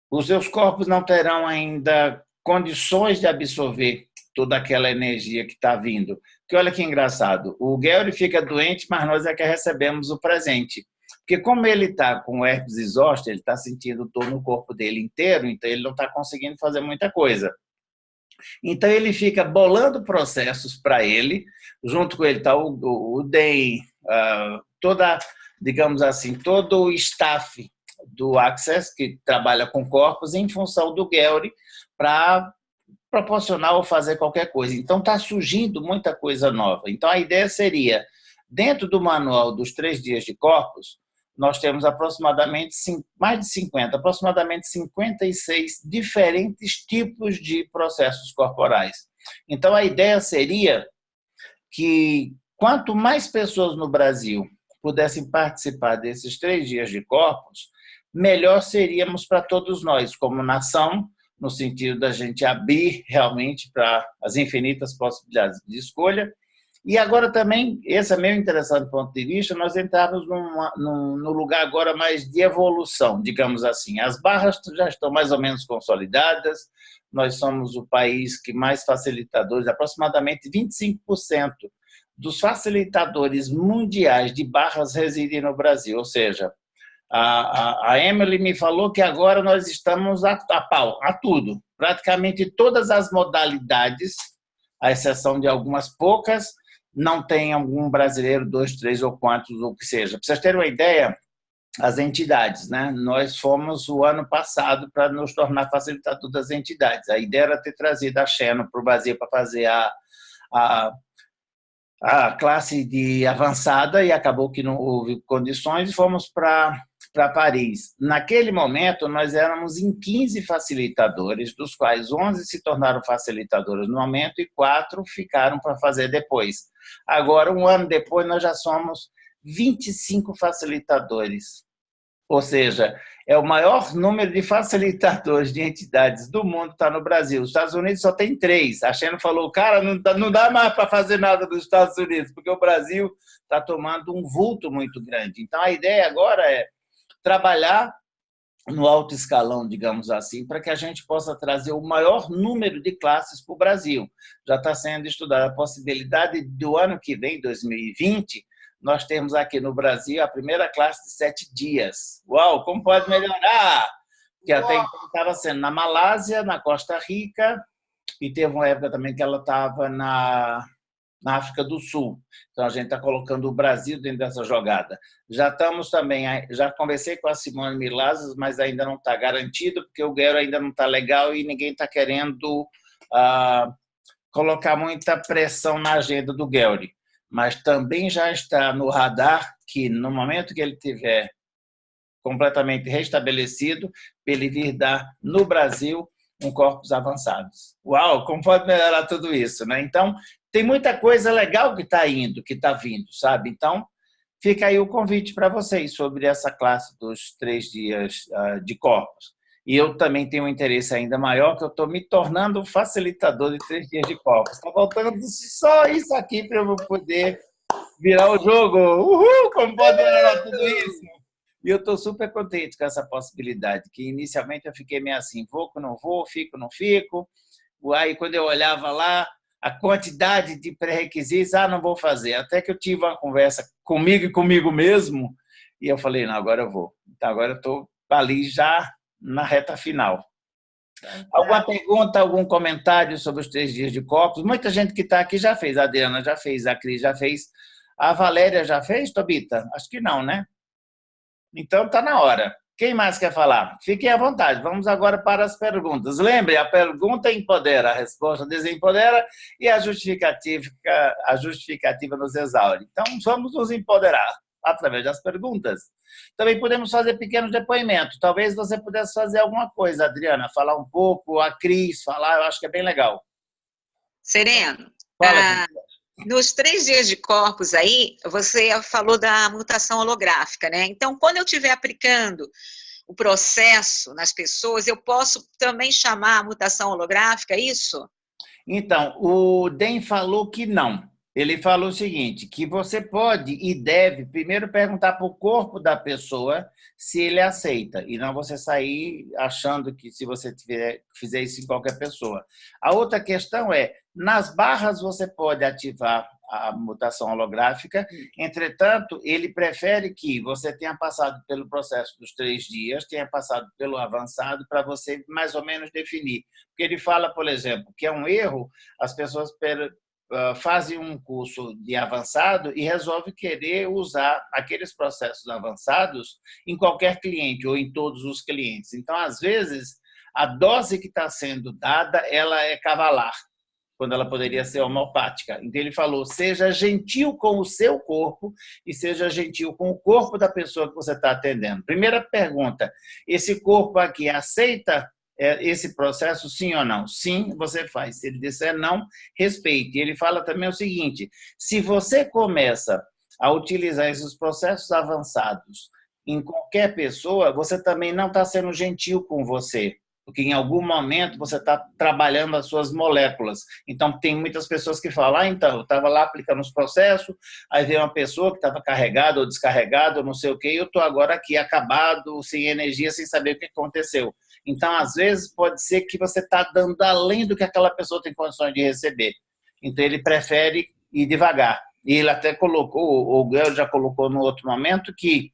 os seus corpos não terão ainda condições de absorver toda aquela energia que está vindo. Porque olha que engraçado, o Guelri fica doente, mas nós é que recebemos o presente. Porque como ele está com herpes zoster, ele está sentindo dor no corpo dele inteiro, então ele não está conseguindo fazer muita coisa. Então ele fica bolando processos para ele, junto com ele está o DEM, digamos assim, todo o staff do Access, que trabalha com corpos, em função do Guelri, para proporcionar ou fazer qualquer coisa. Então está surgindo muita coisa nova. Então a ideia seria, dentro do manual dos 3 dias de corpos, nós temos aproximadamente mais de 50, aproximadamente 56 diferentes tipos de processos corporais. Então, a ideia seria que quanto mais pessoas no Brasil pudessem participar desses 3 dias de corpos, melhor seríamos para todos nós, como nação, no sentido da gente abrir realmente para as infinitas possibilidades de escolha. E agora também, esse é meu interessante ponto de vista, nós entramos no lugar agora mais de evolução, digamos assim. As barras já estão mais ou menos consolidadas, nós somos o país que mais facilitadores, aproximadamente 25% dos facilitadores mundiais de barras residem no Brasil, ou seja, a Emily me falou que agora nós estamos a pau, a tudo, praticamente todas as modalidades, à exceção de algumas poucas, não tem algum brasileiro, 2, 3 ou quantos, ou que seja. Para vocês terem uma ideia, as entidades, né? Nós fomos o ano passado para nos tornar facilitador das entidades. A ideia era ter trazido a Xeno para o Brasil para fazer a classe de avançada e acabou que não houve condições e fomos para Paris. Naquele momento, nós éramos em 15 facilitadores, dos quais 11 se tornaram facilitadores no momento e 4 ficaram para fazer depois. Agora, um ano depois, nós já somos 25 facilitadores. Ou seja, é o maior número de facilitadores de entidades do mundo está no Brasil. Os Estados Unidos só tem 3. A Xeno falou, cara, não dá mais para fazer nada dos Estados Unidos, porque o Brasil está tomando um vulto muito grande. Então, a ideia agora é trabalhar no alto escalão, digamos assim, para que a gente possa trazer o maior número de classes para o Brasil. Já está sendo estudada a possibilidade do ano que vem, 2020, nós temos aqui no Brasil a primeira classe de 7 dias. Uau, como pode melhorar? Que até então estava sendo na Malásia, na Costa Rica, e teve uma época também que ela estava na África do Sul. Então, a gente está colocando o Brasil dentro dessa jogada. Já estamos também, já conversei com a Simone Milazas, mas ainda não está garantido, porque o Guero ainda não está legal e ninguém está querendo colocar muita pressão na agenda do Gueri. Mas também já está no radar que, no momento que ele tiver completamente restabelecido, ele vir dar, no Brasil, um corpus avançados. Uau, como pode melhorar tudo isso, né? Então, tem muita coisa legal que está indo, que está vindo, sabe? Então, fica aí o convite para vocês sobre essa classe dos 3 dias de corpus. E eu também tenho um interesse ainda maior, que eu estou me tornando um facilitador de 3 dias de corpus. Está faltando só isso aqui para eu poder virar o jogo. Uhul, como pode melhorar tudo isso? E eu estou super contente com essa possibilidade, que inicialmente eu fiquei meio assim, vou, não vou, fico, não fico. Aí, quando eu olhava lá, a quantidade de pré-requisitos, não vou fazer. Até que eu tive uma conversa comigo e comigo mesmo, e eu falei, não, agora eu vou. Então, agora eu estou ali já na reta final. Alguma pergunta, algum comentário sobre os 3 dias de corpus? Muita gente que está aqui já fez. A Adriana já fez, a Cris já fez. A Valéria já fez, Tobita? Acho que não, né? Então, está na hora. Quem mais quer falar? Fiquem à vontade. Vamos agora para as perguntas. Lembre, a pergunta empodera, a resposta desempodera e a justificativa nos exaure. Então, vamos nos empoderar através das perguntas. Também podemos fazer pequenos depoimentos. Talvez você pudesse fazer alguma coisa, Adriana, falar um pouco, a Cris falar, eu acho que é bem legal. Sereno, Fala, nos 3 dias de corpus aí, você falou da mutação holográfica, né? Então, quando eu estiver aplicando o processo nas pessoas, eu posso também chamar a mutação holográfica, isso? Então, o Den falou que não. Ele falou o seguinte, que você pode e deve primeiro perguntar para o corpo da pessoa se ele aceita, e não você sair achando que se você fizer isso em qualquer pessoa. A outra questão é, nas barras você pode ativar a mutação holográfica, entretanto, ele prefere que você tenha passado pelo processo dos 3 dias, tenha passado pelo avançado, para você mais ou menos definir. Porque ele fala, por exemplo, que é um erro, as pessoas fazem um curso de avançado e resolvem querer usar aqueles processos avançados em qualquer cliente ou em todos os clientes. Então, às vezes, a dose que está sendo dada, ela é cavalar. quando ela poderia ser homeopática. Então, ele falou, seja gentil com o seu corpo e seja gentil com o corpo da pessoa que você está atendendo. Primeira pergunta, esse corpo aqui aceita esse processo, sim ou não? Sim, você faz. Se ele disser não, respeite. Ele fala também o seguinte, se você começa a utilizar esses processos avançados em qualquer pessoa, você também não está sendo gentil com você, porque em algum momento você está trabalhando as suas moléculas. Então, tem muitas pessoas que falam, então, eu estava lá aplicando os processos, aí veio uma pessoa que estava carregada ou descarregada, ou não sei o quê, e eu estou agora aqui acabado, sem energia, sem saber o que aconteceu. Então, às vezes, pode ser que você está dando além do que aquela pessoa tem condições de receber. Então, ele prefere ir devagar. E ele até colocou, o Guel já colocou no outro momento, que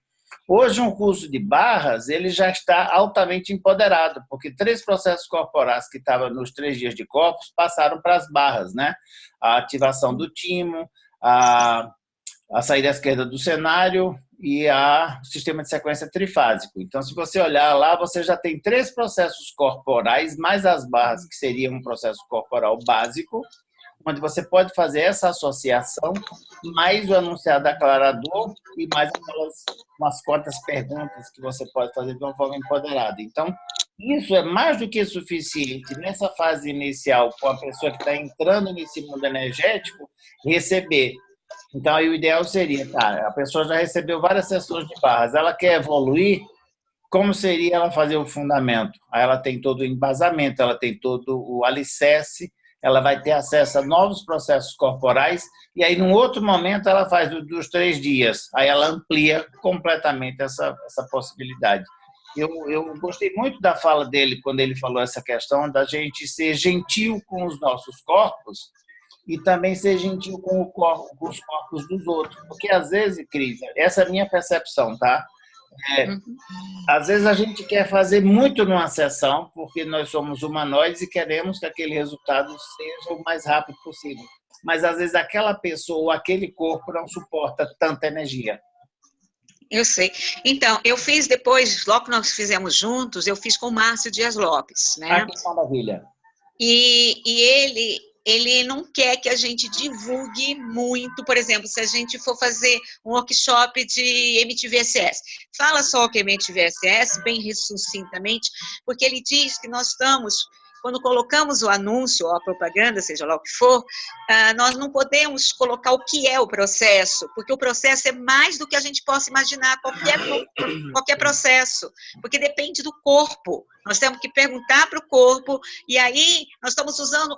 hoje um curso de barras ele já está altamente empoderado, porque 3 processos corporais que estavam nos 3 dias de corpos passaram para as barras, né? A ativação do timo, a saída esquerda do cenário e o sistema de sequência trifásico. Então, se você olhar lá, você já tem 3 processos corporais, mais as barras, que seria um processo corporal básico, onde você pode fazer essa associação, mais o enunciado aclarador e mais umas quantas perguntas que você pode fazer de uma forma empoderada. Então, isso é mais do que suficiente nessa fase inicial, com a pessoa que está entrando nesse mundo energético, receber. Então, aí o ideal seria, a pessoa já recebeu várias sessões de barras, ela quer evoluir, como seria ela fazer o fundamento? Aí ela tem todo o embasamento, ela tem todo o alicerce, ela vai ter acesso a novos processos corporais, e aí, num outro momento, ela faz dos 3 dias. Aí ela amplia completamente essa possibilidade. Eu gostei muito da fala dele, quando ele falou essa questão da gente ser gentil com os nossos corpos e também ser gentil com os corpos dos outros. Porque, às vezes, Cris, essa é a minha percepção, tá? Às vezes a gente quer fazer muito numa sessão, porque nós somos humanoides e queremos que aquele resultado seja o mais rápido possível. Mas, às vezes, aquela pessoa ou aquele corpo não suporta tanta energia. Eu sei. Então, eu fiz depois, logo que nós fizemos juntos, eu fiz com o Márcio Dias Lopes, né? Que maravilha. E ele não quer que a gente divulgue muito, por exemplo, se a gente for fazer um workshop de MTVSS, fala só o que é MTVSS, bem sucintamente, porque ele diz que nós estamos, quando colocamos o anúncio ou a propaganda, seja lá o que for, nós não podemos colocar o que é o processo, porque o processo é mais do que a gente possa imaginar, qualquer processo, porque depende do corpo. Nós temos que perguntar para o corpo, e aí nós estamos usando,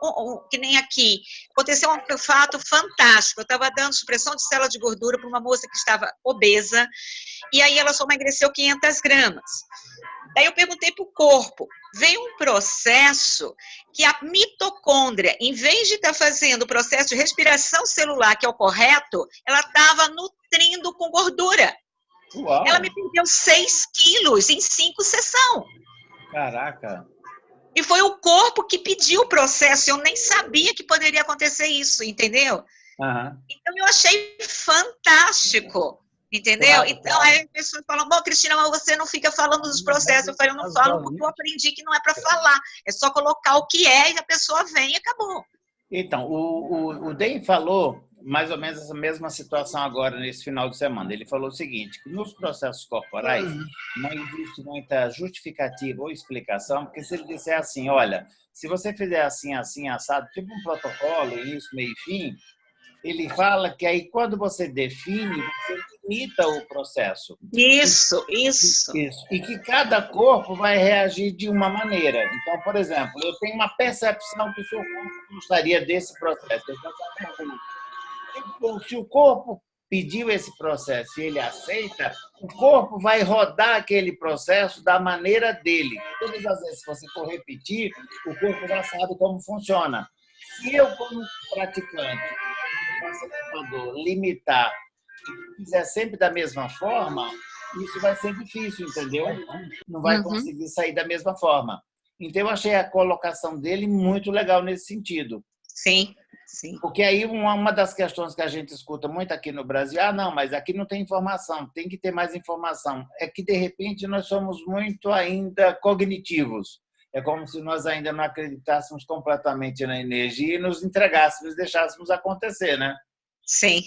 que nem aqui, aconteceu um fato fantástico, eu estava dando supressão de célula de gordura para uma moça que estava obesa, e aí ela só emagreceu 500 gramas. Daí eu perguntei para o corpo, veio um processo que a mitocôndria, em vez de estar fazendo o processo de respiração celular, que é o correto, ela estava nutrindo com gordura. Uau. Ela me perdeu 6 quilos em 5 sessões. Caraca! E foi o corpo que pediu o processo, eu nem sabia que poderia acontecer isso, entendeu? Uhum. Então, eu achei fantástico. Entendeu? Claro, então, aí as pessoas falam, bom, Cristina, mas você não fica falando dos processos. Eu falei, eu não falo porque eu aprendi que não é para falar. É só colocar o que é e a pessoa vem e acabou. Então, o Den falou mais ou menos essa mesma situação agora, nesse final de semana. Ele falou o seguinte, que nos processos corporais não existe muita justificativa ou explicação, porque se ele disser assim, olha, se você fizer assim, assim, assado, tipo um protocolo, início, meio e fim, ele fala que aí, quando você define, você limita o processo. Isso. E que cada corpo vai reagir de uma maneira. Então, por exemplo, eu tenho uma percepção que o seu corpo gostaria desse processo. Então, se o corpo pediu esse processo e ele aceita, o corpo vai rodar aquele processo da maneira dele. Todas as vezes que você for repetir, o corpo já sabe como funciona. Se eu, como praticante, facilitador, limitar e fizer sempre da mesma forma, isso vai ser difícil, entendeu? Não vai conseguir sair da mesma forma. Então, eu achei a colocação dele muito legal nesse sentido. Sim. Porque aí uma das questões que a gente escuta muito aqui no Brasil, não, mas aqui não tem informação, tem que ter mais informação. É que, de repente, nós somos muito ainda cognitivos. É como se nós ainda não acreditássemos completamente na energia e nos entregássemos, deixássemos acontecer, né? Sim.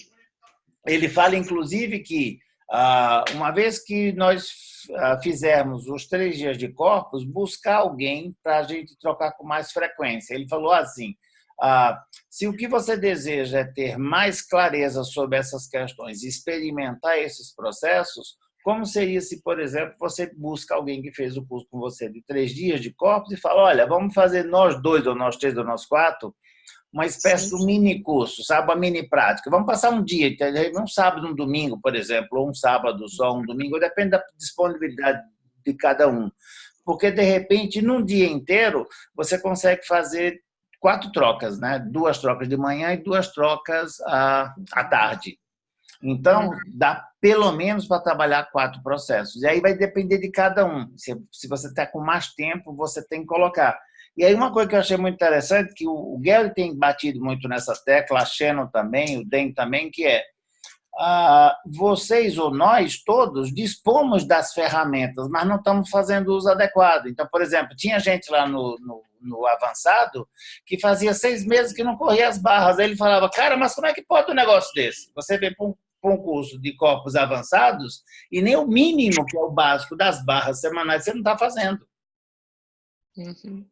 Ele fala, inclusive, que uma vez que nós fizermos os 3 dias de corpos, buscar alguém para a gente trocar com mais frequência. Ele falou assim, se o que você deseja é ter mais clareza sobre essas questões e experimentar esses processos, como seria se, por exemplo, você busca alguém que fez o curso com você de 3 dias de corpos e fala, olha, vamos fazer nós 2, ou nós 3, ou nós 4, uma espécie de um mini curso, sabe? Uma mini prática. Vamos passar um dia, um sábado, um domingo, por exemplo, ou um sábado só, um domingo, depende da disponibilidade de cada um. Porque, de repente, num dia inteiro, você consegue fazer 4 trocas, né? 2 trocas de manhã e 2 trocas à tarde. Então, dá pelo menos para trabalhar 4 processos. E aí vai depender de cada um. Se você está com mais tempo, você tem que colocar. E aí uma coisa que eu achei muito interessante, que o Gary tem batido muito nessa tecla, a Shannon também, o Dan também, que é vocês ou nós todos dispomos das ferramentas, mas não estamos fazendo o uso adequado. Então, por exemplo, tinha gente lá no avançado que fazia 6 meses que não corria as barras. Aí ele falava, cara, mas como é que pode um negócio desse? Você vem para um curso de corpos avançados e nem o mínimo, que é o básico das barras semanais, você não está fazendo. Uhum.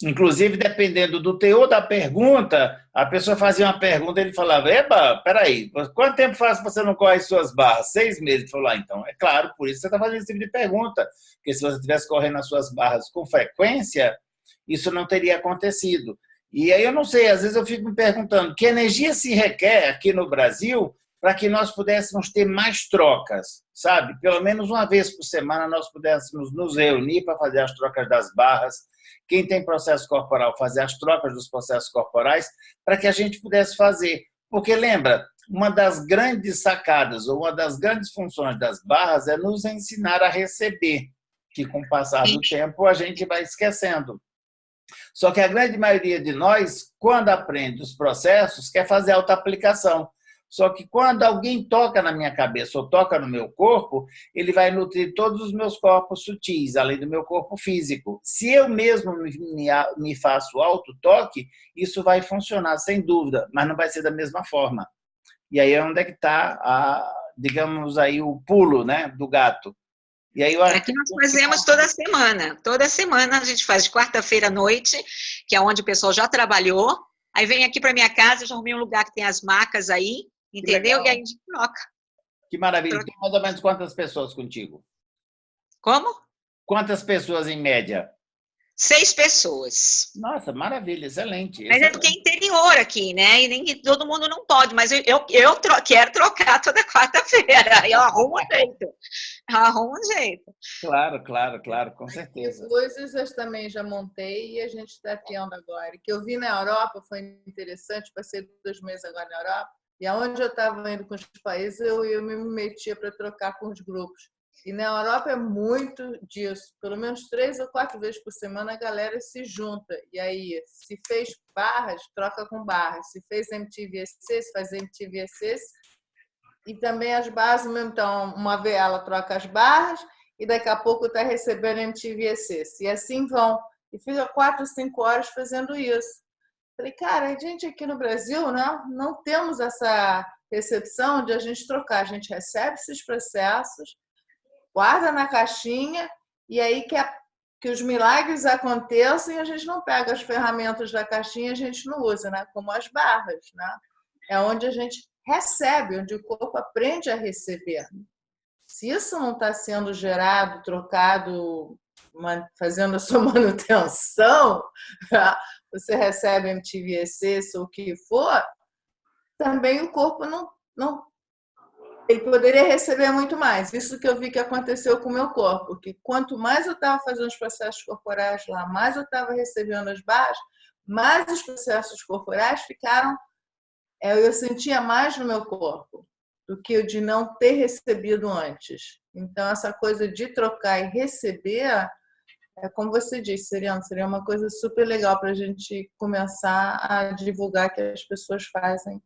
Inclusive, dependendo do teor da pergunta, a pessoa fazia uma pergunta e ele falava, eba, peraí, quanto tempo faz que você não corre suas barras? 6 meses. Ele falou, então, é claro, por isso você está fazendo esse tipo de pergunta, porque se você estivesse correndo as suas barras com frequência, isso não teria acontecido. E aí eu não sei, às vezes eu fico me perguntando, que energia se requer aqui no Brasil para que nós pudéssemos ter mais trocas, sabe? Pelo menos uma vez por semana nós pudéssemos nos reunir para fazer as trocas das barras, quem tem processo corporal fazer as trocas dos processos corporais, para que a gente pudesse fazer. Porque, lembra, uma das grandes sacadas, ou uma das grandes funções das barras é nos ensinar a receber, que com o passar do tempo a gente vai esquecendo. Só que a grande maioria de nós, quando aprende os processos, quer fazer auto-aplicação. Só que quando alguém toca na minha cabeça ou toca no meu corpo, ele vai nutrir todos os meus corpos sutis, além do meu corpo físico. Se eu mesmo me faço auto-toque, isso vai funcionar, sem dúvida, mas não vai ser da mesma forma. E aí é onde é que está, digamos, aí o pulo, né, do gato. E aí é que nós fazemos toda semana. Toda semana a gente faz de quarta-feira à noite, que é onde o pessoal já trabalhou. Aí vem aqui para minha casa, eu já arrumei um lugar que tem as macas aí, entendeu? E aí a gente troca. Que maravilha. Tem mais ou menos quantas pessoas contigo? Como? Quantas pessoas em média? 6 pessoas. Nossa, maravilha, excelente. Mas é porque é interior aqui, né? E nem todo mundo não pode, mas eu quero trocar toda quarta-feira. Eu arrumo um jeito. Claro, com certeza. Coisas eu também já montei e a gente está tendo agora. Que eu vi na Europa, foi interessante, passei 2 meses agora na Europa, e aonde eu estava indo com os países, eu me metia para trocar com os grupos. E na Europa é muito disso. Pelo menos 3 ou 4 vezes por semana a galera se junta. E aí, se fez barras, troca com barras. Se fez MTVC, se faz MTVC. E também as barras, então, uma vez ela troca as barras e daqui a pouco está recebendo MTVC. E assim vão. E fica 4, 5 horas fazendo isso. Falei, cara, a gente aqui no Brasil, né, não temos essa recepção de a gente trocar. A gente recebe esses processos, guarda na caixinha e aí que os milagres aconteçam e a gente não pega as ferramentas da caixinha, a gente não usa, né? Como as barras, né? É onde a gente recebe, onde o corpo aprende a receber. Se isso não está sendo gerado, trocado, fazendo a sua manutenção, você recebe MTVC, ou o que for, também o corpo não ele poderia receber muito mais. Isso que eu vi que aconteceu com o meu corpo, que quanto mais eu estava fazendo os processos corporais lá, mais eu estava recebendo as barras, mais os processos corporais ficaram... Eu sentia mais no meu corpo do que o de não ter recebido antes. Então, essa coisa de trocar e receber, como você disse, seria uma coisa super legal para a gente começar a divulgar que as pessoas fazem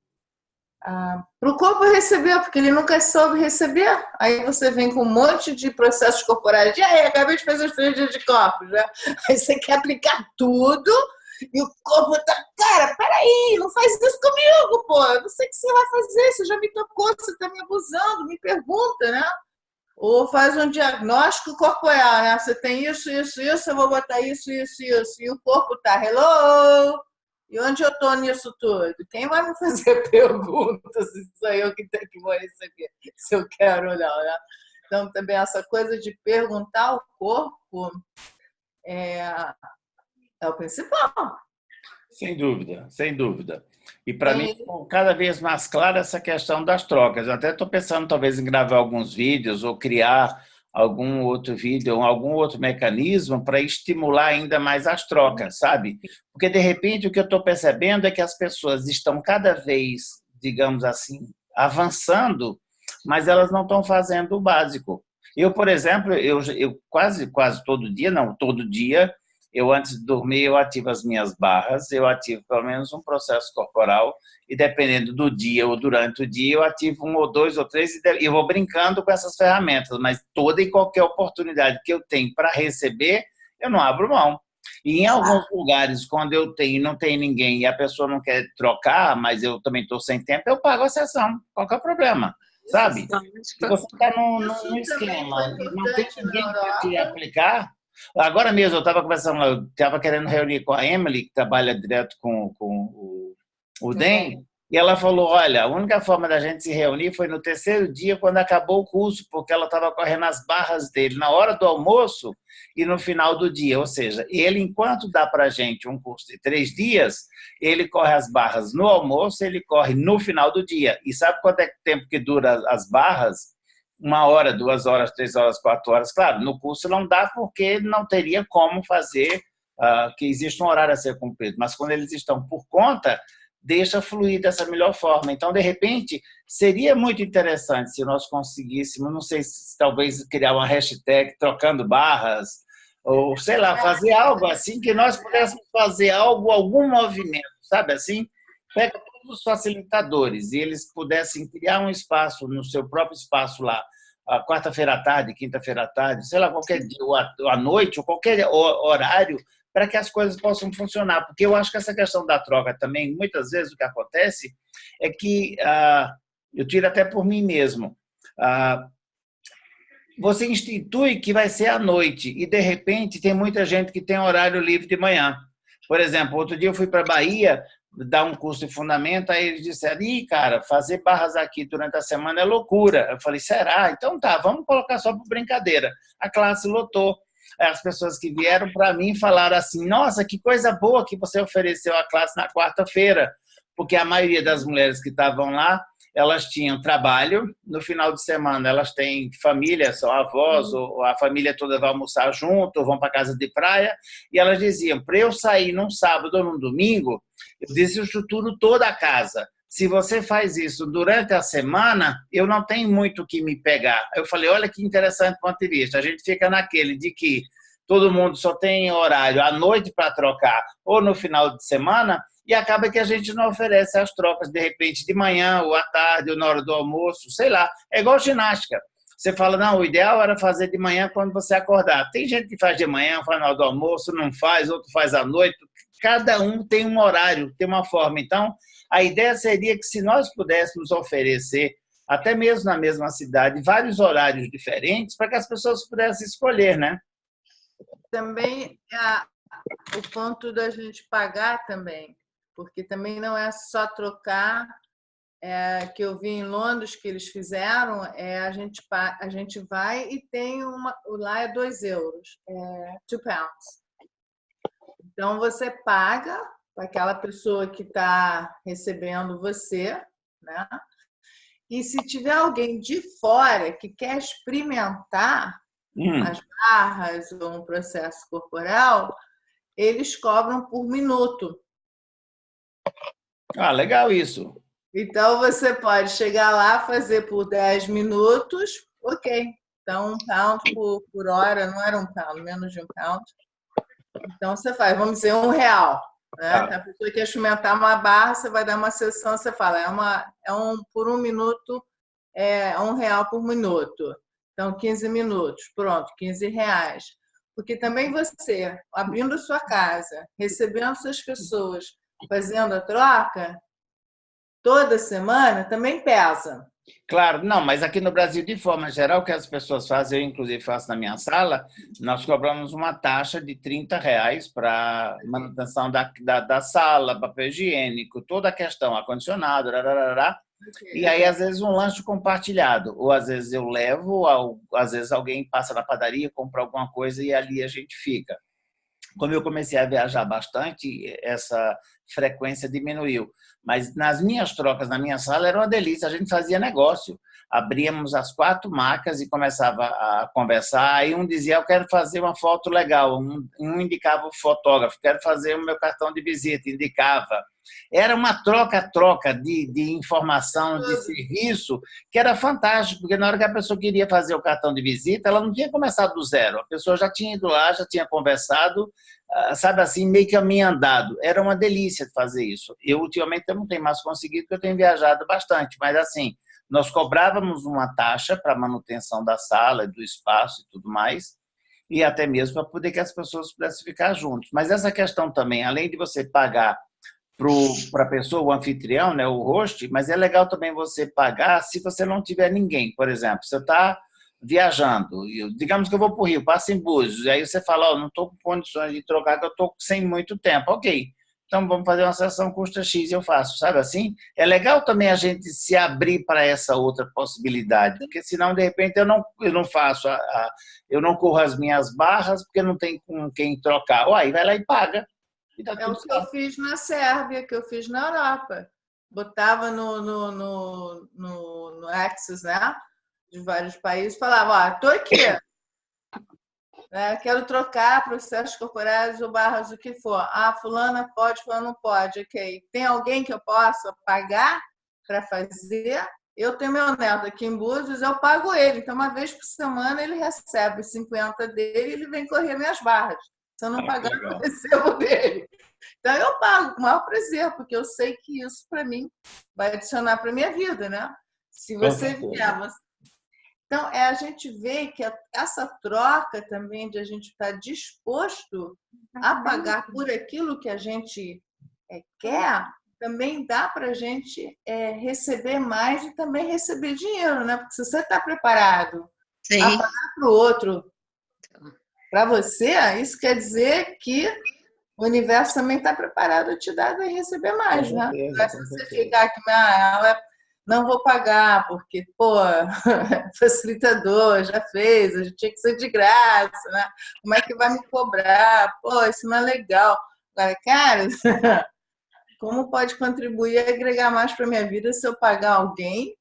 para o corpo receber, porque ele nunca soube receber. Aí você vem com um monte de processos corporais. E aí, acabei de fazer os 3 dias de corpos, né? Aí você quer aplicar tudo e o corpo tá... Cara, peraí, não faz isso comigo, pô. Eu não sei o que você vai fazer, você já me tocou, você tá me abusando, me pergunta, né? Ou faz um diagnóstico corporal, né? Você tem isso, isso, isso, eu vou botar isso, isso, isso. E o corpo tá, hello! E onde eu estou nisso tudo? Quem vai me fazer perguntas se sou eu que tenho que vou receber, se eu quero ou não, né? Então, também essa coisa de perguntar ao corpo é o principal. Sem dúvida, sem dúvida. E para mim, cada vez mais clara essa questão das trocas. Eu até estou pensando, talvez, em gravar alguns vídeos ou criar algum outro vídeo, algum outro mecanismo para estimular ainda mais as trocas, sabe? Porque, de repente, o que eu estou percebendo é que as pessoas estão cada vez, digamos assim, avançando, mas elas não estão fazendo o básico. Eu, por exemplo, eu quase todo dia, não, todo dia, eu antes de dormir, eu ativo as minhas barras, eu ativo pelo menos um processo corporal, e dependendo do dia ou durante o dia, eu ativo 1 ou 2 ou 3, e eu vou brincando com essas ferramentas, mas toda e qualquer oportunidade que eu tenho para receber, eu não abro mão. E em alguns lugares, quando eu tenho e não tem ninguém, e a pessoa não quer trocar, mas eu também estou sem tempo, eu pago a sessão, qual que é o problema? Sabe? Se você está num esquema e não tem ninguém para te aplicar... Agora mesmo, eu estava conversando, eu estava querendo reunir com a Emily, que trabalha direto com o DEM, e ela falou, olha, a única forma da gente se reunir foi no 3º dia, quando acabou o curso, porque ela estava correndo as barras dele na hora do almoço e no final do dia. Ou seja, ele, enquanto dá para a gente um curso de 3 dias, ele corre as barras no almoço, ele corre no final do dia. E sabe quanto é tempo que dura as barras? 1 hora, 2 horas, 3 horas, 4 horas. Claro, no curso não dá porque não teria como fazer, que existe um horário a ser cumprido. Mas quando eles estão por conta, deixa fluir dessa melhor forma. Então, de repente, seria muito interessante se nós conseguíssemos, não sei se talvez criar uma hashtag trocando barras, ou sei lá, fazer algo assim, que nós pudéssemos fazer algum movimento, sabe assim? Pega todos os facilitadores e eles pudessem criar um espaço no seu próprio espaço lá, quarta-feira à tarde, quinta-feira à tarde, sei lá, qualquer dia, ou à noite, ou qualquer horário, para que as coisas possam funcionar. Porque eu acho que essa questão da troca também, muitas vezes o que acontece é que, eu tiro até por mim mesmo, você institui que vai ser à noite e, de repente, tem muita gente que tem horário livre de manhã. Por exemplo, outro dia eu fui para a Bahia dar um curso de fundamento, aí eles disseram, cara, fazer barras aqui durante a semana é loucura. Eu falei, será? Então tá, vamos colocar só por brincadeira. A classe lotou. As pessoas que vieram para mim falaram assim, nossa, que coisa boa que você ofereceu a classe na quarta-feira, porque a maioria das mulheres que estavam lá, elas tinham trabalho, no final de semana elas têm família, são avós, ou a família toda vai almoçar junto, ou vão para casa de praia, e elas diziam, para eu sair num sábado ou num domingo, eu desestruturo toda a casa. Se você faz isso durante a semana, eu não tenho muito o que me pegar. Eu falei, olha que interessante ponto de vista, a gente fica naquele de que todo mundo só tem horário à noite para trocar, ou no final de semana, e acaba que a gente não oferece as trocas, de repente, de manhã, ou à tarde, ou na hora do almoço, sei lá. É igual ginástica. Você fala, não, o ideal era fazer de manhã quando você acordar. Tem gente que faz de manhã, faz na hora do almoço, não faz, outro faz à noite. Cada um tem um horário, tem uma forma. Então, a ideia seria que se nós pudéssemos oferecer, até mesmo na mesma cidade, vários horários diferentes para que as pessoas pudessem escolher, né? Também o ponto da gente pagar também, porque também não é só trocar, que eu vi em Londres que eles fizeram, a gente vai e tem lá é 2 euros, 2 pounds. Então você paga para aquela pessoa que está recebendo você, né? E se tiver alguém de fora que quer experimentar as barras ou um processo corporal, eles cobram por minuto. Legal isso. Então, você pode chegar lá, fazer por 10 minutos, ok. Então, 1 pound por hora, não era 1 pound, menos de 1 pound. Então, você faz, vamos dizer, R$1. Né? A pessoa quer experimentar uma barra, você vai dar uma sessão, você fala, por 1 minuto, é R$1 por minuto. Então, 15 minutos, pronto, R$15. Porque também você, abrindo a sua casa, recebendo suas pessoas, fazendo a troca, toda semana, também pesa. Claro, não, mas aqui no Brasil, de forma geral, o que as pessoas fazem, eu inclusive faço na minha sala, nós cobramos uma taxa de R$30 para manutenção da sala, papel higiênico, toda a questão, ar-condicionado, e aí, às vezes, um lanche compartilhado, ou às vezes eu levo, ou às vezes alguém passa na padaria, compra alguma coisa e ali a gente fica. Como eu comecei a viajar bastante, essa frequência diminuiu. Mas nas minhas trocas, na minha sala, era uma delícia. A gente fazia negócio. Abríamos as 4 macas e começava a conversar. Aí um dizia, eu quero fazer uma foto legal. Um indicava o fotógrafo, quero fazer o meu cartão de visita, indicava. Era uma troca-troca de informação, de serviço, que era fantástico, porque na hora que a pessoa queria fazer o cartão de visita, ela não tinha começado do zero. A pessoa já tinha ido lá, já tinha conversado, sabe assim, meio caminho andado. Era uma delícia de fazer isso. Eu, ultimamente, não tenho mais conseguido, porque eu tenho viajado bastante, mas assim, nós cobrávamos uma taxa para a manutenção da sala, do espaço e tudo mais, e até mesmo para poder que as pessoas pudessem ficar juntos. Mas essa questão também, além de você pagar para a pessoa, o anfitrião, né, o host, mas é legal também você pagar se você não tiver ninguém. Por exemplo, você está viajando, digamos que eu vou para o Rio, passo em Búzios, e aí você fala, não estou com condições de trocar, que eu estou sem muito tempo. Ok, então vamos fazer uma sessão, custa X e eu faço, sabe assim? É legal também a gente se abrir para essa outra possibilidade, porque senão, de repente, eu não faço, eu não corro as minhas barras, porque não tem com quem trocar. Aí vai lá e paga. É o que eu fiz na Sérvia, que eu fiz na Europa. Botava no Access, né? De vários países, falava, estou aqui. Quero trocar processos corporais ou barras, o que for. Fulana pode, fulano não pode. Ok. Tem alguém que eu possa pagar para fazer? Eu tenho meu neto aqui em Búzios, eu pago ele. Então, uma vez por semana, ele recebe 50 dele e ele vem correr minhas barras. Se eu não pagar, eu não recebo dele. Então, eu pago com o maior prazer, porque eu sei que isso, para mim, vai adicionar para a minha vida, né? Se você vier... Então, a gente vê que essa troca também de a gente estar disposto a pagar por aquilo que a gente quer, também dá para a gente receber mais e também receber dinheiro, né? Porque se você está preparado a pagar para o outro, para você, isso quer dizer que o universo também está preparado a te dar e receber mais, né? Não é se você ficar aqui, não vou pagar, porque, facilitador, já fez, a gente tinha que ser de graça, né? Como é que vai me cobrar? Isso não é legal. Agora, cara, como pode contribuir e agregar mais para a minha vida se eu pagar alguém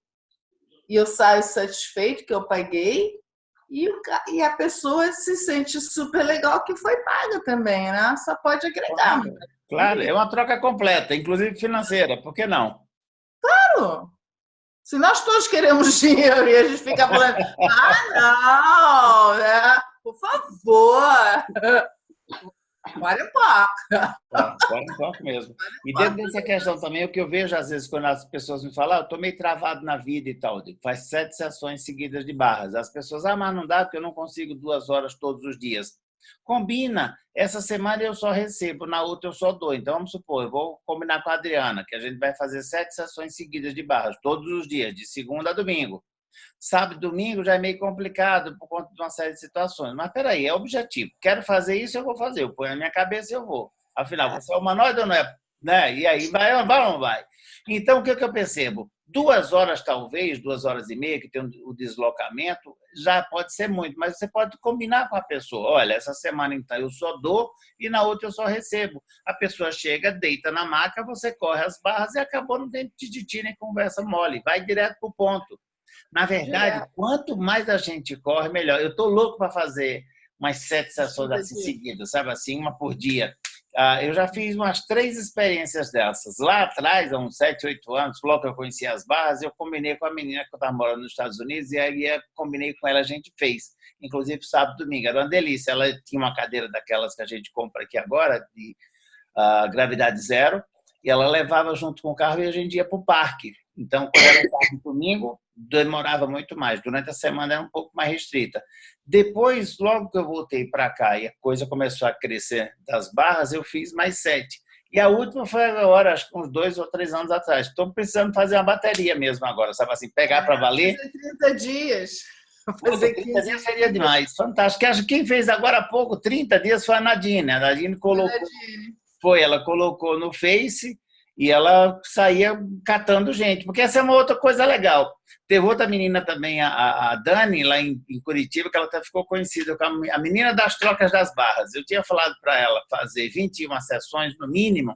e eu saio satisfeito que eu paguei e a pessoa se sente super legal que foi paga também, né? Só pode agregar. Claro, é uma troca completa, inclusive financeira, por que não? Claro! Se nós todos queremos dinheiro e a gente fica falando, não, né? Por favor, vale um pouco. Vale um pouco mesmo. E dentro dessa questão também, o que eu vejo às vezes quando as pessoas me falam, eu estou meio travado na vida e tal, faz 7 sessões seguidas de barras. As pessoas, mas não dá porque eu não consigo 2 horas todos os dias. Combina, essa semana eu só recebo, na outra eu só dou. Então, vamos supor, eu vou combinar com a Adriana, que a gente vai fazer 7 sessões seguidas de barras, todos os dias, de segunda a domingo. Sábado e domingo já é meio complicado por conta de uma série de situações. Mas, peraí, é objetivo. Quero fazer isso, eu vou fazer. Eu ponho na minha cabeça e eu vou. Afinal, você é humanoide ou não é? Né? E aí, vai ou não vai? Então, o que eu percebo? 2 horas, talvez, 2 horas e meia, que tem o deslocamento, já pode ser muito, mas você pode combinar com a pessoa. Olha, essa semana, então, eu só dou e na outra eu só recebo. A pessoa chega, deita na maca, você corre as barras e acabou, não tem tititi nem conversa mole. Vai direto para o ponto. Na verdade, quanto mais a gente corre, melhor. Eu estou louco para fazer umas 7 sessões assim seguidas, sabe assim, uma por dia. Eu já fiz umas 3 experiências dessas. Lá atrás, há uns 7, 8 anos, logo que eu conheci as barras, eu combinei com a menina que eu estava morando nos Estados Unidos e aí eu combinei com ela, a gente fez. Inclusive, sábado e domingo. Era uma delícia. Ela tinha uma cadeira daquelas que a gente compra aqui agora, gravidade zero, e ela levava junto com o carro e a gente ia para o parque. Então, quando ela estava no domingo, demorava muito mais. Durante a semana era um pouco mais restrita. Depois, logo que eu voltei para cá e a coisa começou a crescer das barras, eu fiz mais 7. E a última foi agora, acho que uns 2 ou 3 anos atrás. Estou precisando fazer uma bateria mesmo agora, sabe assim, pegar para valer. Fazer 30 dias. Fazer 30 dias seria demais. Fantástico. Acho que quem fez agora há pouco, 30 dias, foi a Nadine. A Nadine colocou... ela colocou no Face e ela saía catando gente, porque essa é uma outra coisa legal. Teve outra menina também, a Dani, lá em Curitiba, que ela até ficou conhecida como a menina das trocas das barras. Eu tinha falado para ela fazer 21 sessões no mínimo,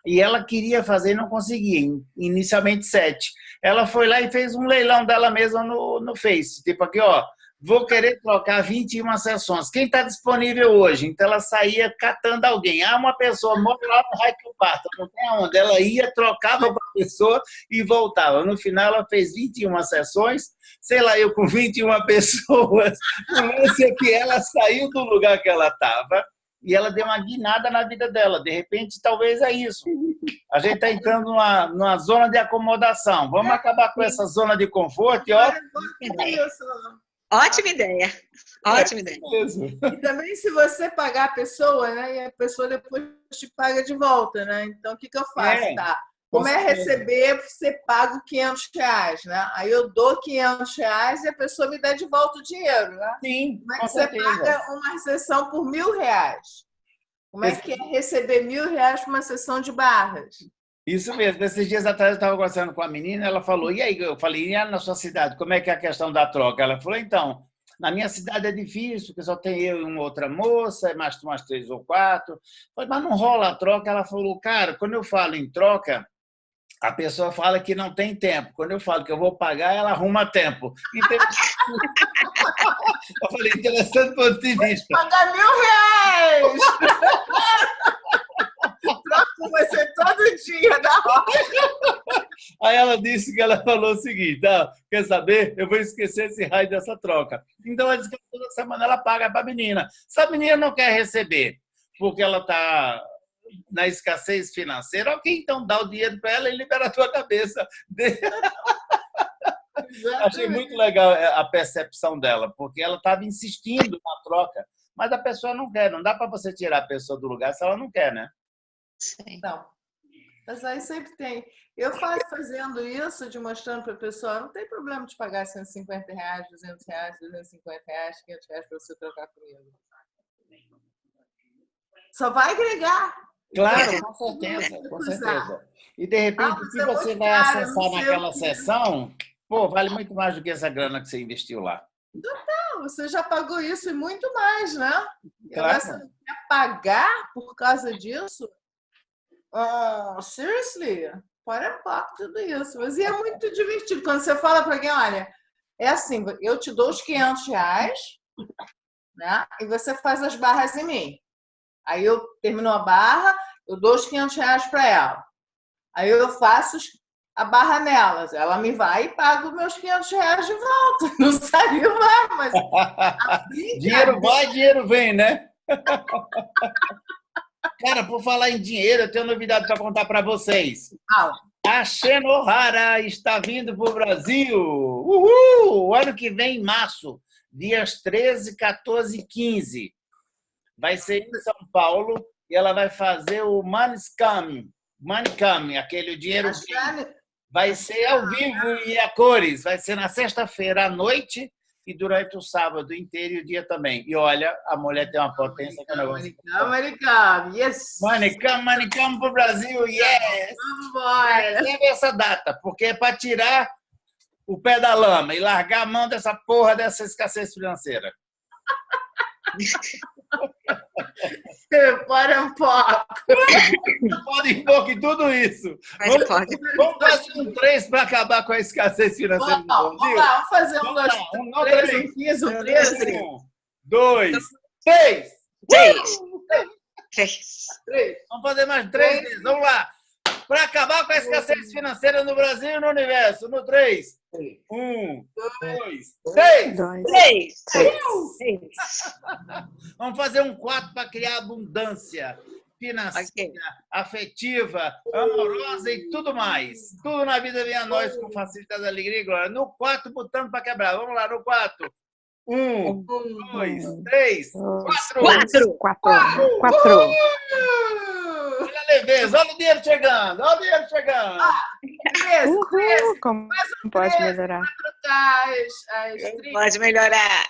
e ela queria fazer e não conseguia, inicialmente 7. Ela foi lá e fez um leilão dela mesma no Face, tipo aqui, ó, vou querer trocar 21 sessões. Quem está disponível hoje? Então, ela saía catando alguém. Uma pessoa mora lá no Raio que Parta, não tem aonde. Ela ia, trocava com a pessoa e voltava. No final, ela fez 21 sessões, sei lá, eu com 21 pessoas. Por que ela saiu do lugar que ela estava e ela deu uma guinada na vida dela. De repente, talvez é isso. A gente está entrando numa zona de acomodação. Vamos acabar com essa zona de conforto e, ó... Ótima ideia. Ótima ideia. E também se você pagar a pessoa, né? E a pessoa depois te paga de volta, né? Então, o que eu faço? Tá? Como é receber, você paga R$500, né? Aí eu dou R$500 e a pessoa me dá de volta o dinheiro, né? Sim, como é que você paga uma sessão por R$1.000? Como é que é receber R$1.000 por uma sessão de barras? Isso mesmo. Esses dias atrás eu estava conversando com a menina, ela falou, e aí? Eu falei, e na sua cidade, como é que é a questão da troca? Ela falou, então, na minha cidade é difícil, porque só tem eu e uma outra moça, mais umas 3 ou 4. Eu falei, mas não rola a troca? Ela falou, cara, quando eu falo em troca, a pessoa fala que não tem tempo. Quando eu falo que eu vou pagar, ela arruma tempo. Então... Eu falei, interessante ponto de vista. Pagar R$1.000! Troco você todo dia na roda. Aí ela disse que ela falou o seguinte, quer saber? Eu vou esquecer esse raio dessa troca. Então, ela disse que toda semana ela paga para a menina. Se a menina não quer receber porque ela está na escassez financeira, ok, então dá o dinheiro para ela e libera a tua cabeça. Achei muito legal a percepção dela, porque ela estava insistindo na troca, mas a pessoa não quer. Não dá para você tirar a pessoa do lugar se ela não quer, né? Sim. Não. Mas aí sempre tem. Eu fazendo isso, de mostrando para a pessoa, não tem problema de pagar R$150, R$200, R$250, R$500 para você trocar comigo. Só vai agregar. Claro, com certeza, com certeza. E, de repente, o que você vai acessar naquela sessão, pô, vale muito mais do que essa grana que você investiu lá. Total, você já pagou isso e muito mais, né? Claro. Você não quer pagar por causa disso? Seriously? Para tudo isso. Mas é muito divertido. Quando você fala para alguém, olha, é assim, eu te dou os R$500, né? E você faz as barras em mim. Aí eu termino a barra, eu dou os R$500 para ela. Aí eu faço a barra nelas. Ela me vai e paga os meus R$500 de volta. Não saiu mais, mas... Dinheiro vai, dinheiro vem, né? Cara, por falar em dinheiro, eu tenho novidade para contar para vocês. A Shenohara está vindo para o Brasil. Uhul! O ano que vem, em março, dias 13, 14 e 15. Vai ser em São Paulo e ela vai fazer o Manicam, aquele dinheiro vai ser ao vivo e a cores. Vai ser na sexta-feira à noite e durante o sábado inteiro e o dia também. E olha, a mulher tem uma potência que eu não gosto. Manicam, yes! Manicam para o Brasil, yes! Vamos embora! Leve essa data, porque é para tirar o pé da lama e largar a mão dessa porra dessa escassez financeira. Para um pouco. Pode ir pouco em tudo isso. Vamos fazer um 3 para acabar com a escassez financeira. Vamos lá, vamos fazer um 2, 3, um 13. 1, 2, 3. 3. Vamos fazer mais 3 vezes. Vamos lá. Para acabar com a escassez financeira no Brasil e no universo. No 3. 1, 2, 3. 3. Vamos fazer um 4 para criar abundância. financeira, afetiva, amorosa e tudo mais. Tudo na vida vem a nós com facilidade, alegria e glória. No 4, botando para quebrar. Vamos lá, no 4. 1, 2, 3, 4. 4. Olha a leveza, olha o dinheiro chegando, olha o dinheiro chegando. 13. Como Mais um pode 13 melhorar? para trocar as 30. Pode melhorar.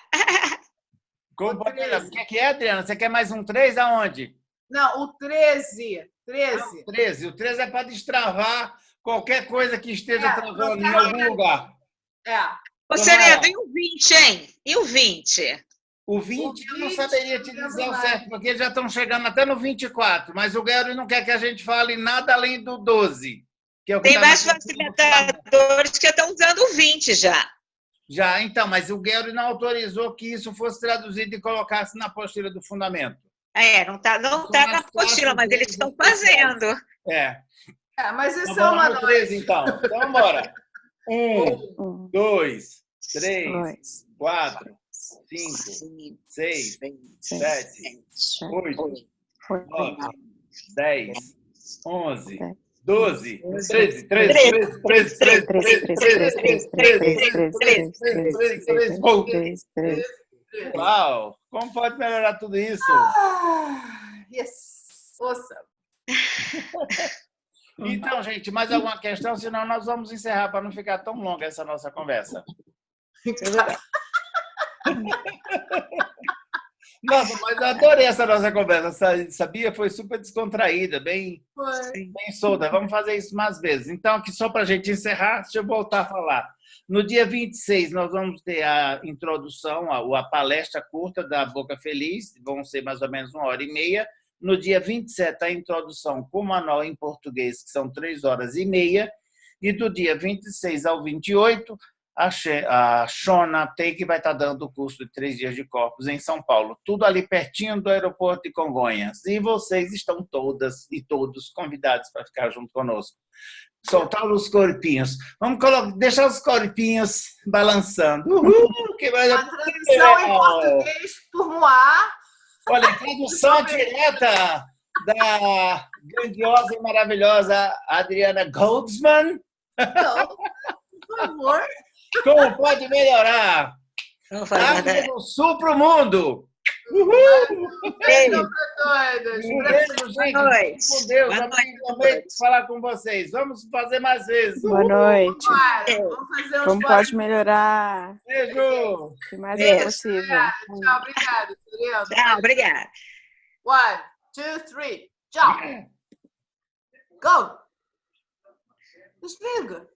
Como pode melhorar? O que é, Adriana? Você quer mais um 3 aonde? Não, o 13. 13. 13. O 13 é para destravar qualquer coisa que esteja travando em trocar algum lugar. Ô, Sereno, e o 20, hein? E o 20? O 20 eu não saberia te dizer o certo, porque eles já estão chegando até no 24, mas o Gary não quer que a gente fale nada além do 12. Que é o que Tem tá mais na- facilitadores que já estão usando o 20 já. Já, então, mas o Gary não autorizou que isso fosse traduzido e colocasse na apostila do fundamento. Não tá na apostila, mas eles estão fazendo. Mas isso Então, é vamos uma no 13, então. Então, vamos embora. 1, 2, 3, 4, 5, 6, 7, 8, 9, 10, 11, 12, 13, 13, 13, 13, 13, 13. Uau! Como pode melhorar tudo isso? Yes. Awesome. Então, gente, mais alguma questão? Senão nós vamos encerrar para não ficar tão longa essa nossa conversa. Nossa, mas eu adorei essa nossa conversa, sabia? Foi super descontraída, bem solta. Vamos fazer isso mais vezes. Então, aqui só para a gente encerrar, deixa eu voltar a falar. No dia 26, nós vamos ter a introdução, a palestra curta da Boca Feliz, vão ser mais ou menos 1h30. No dia 27, a introdução com o manual em português, que são 3h30. E do dia 26 ao 28, a Shona Take vai estar dando o curso de 3 dias de corpos em São Paulo. Tudo ali pertinho do aeroporto de Congonhas. E vocês estão todas e todos convidados para ficar junto conosco. Soltar os corpinhos. Vamos deixar os corpinhos balançando. Que vai A tradução em português por Moá. Olha, tradução direta da grandiosa e maravilhosa Adriana Goldsman. Então, por favor. Como pode melhorar? Vamos fazer Do sul para o mundo. Beijo para todos. Um beijo, gente. Boa noite. Com Deus. Boa Amei falar com vocês. Vamos fazer mais vezes. Boa noite. Vamos fazer uns Como pode melhorar? Beijo. O que mais é possível. Tchau, obrigado. Tchau, obrigada. 1, 2, 3. Tchau. Go. Desliga.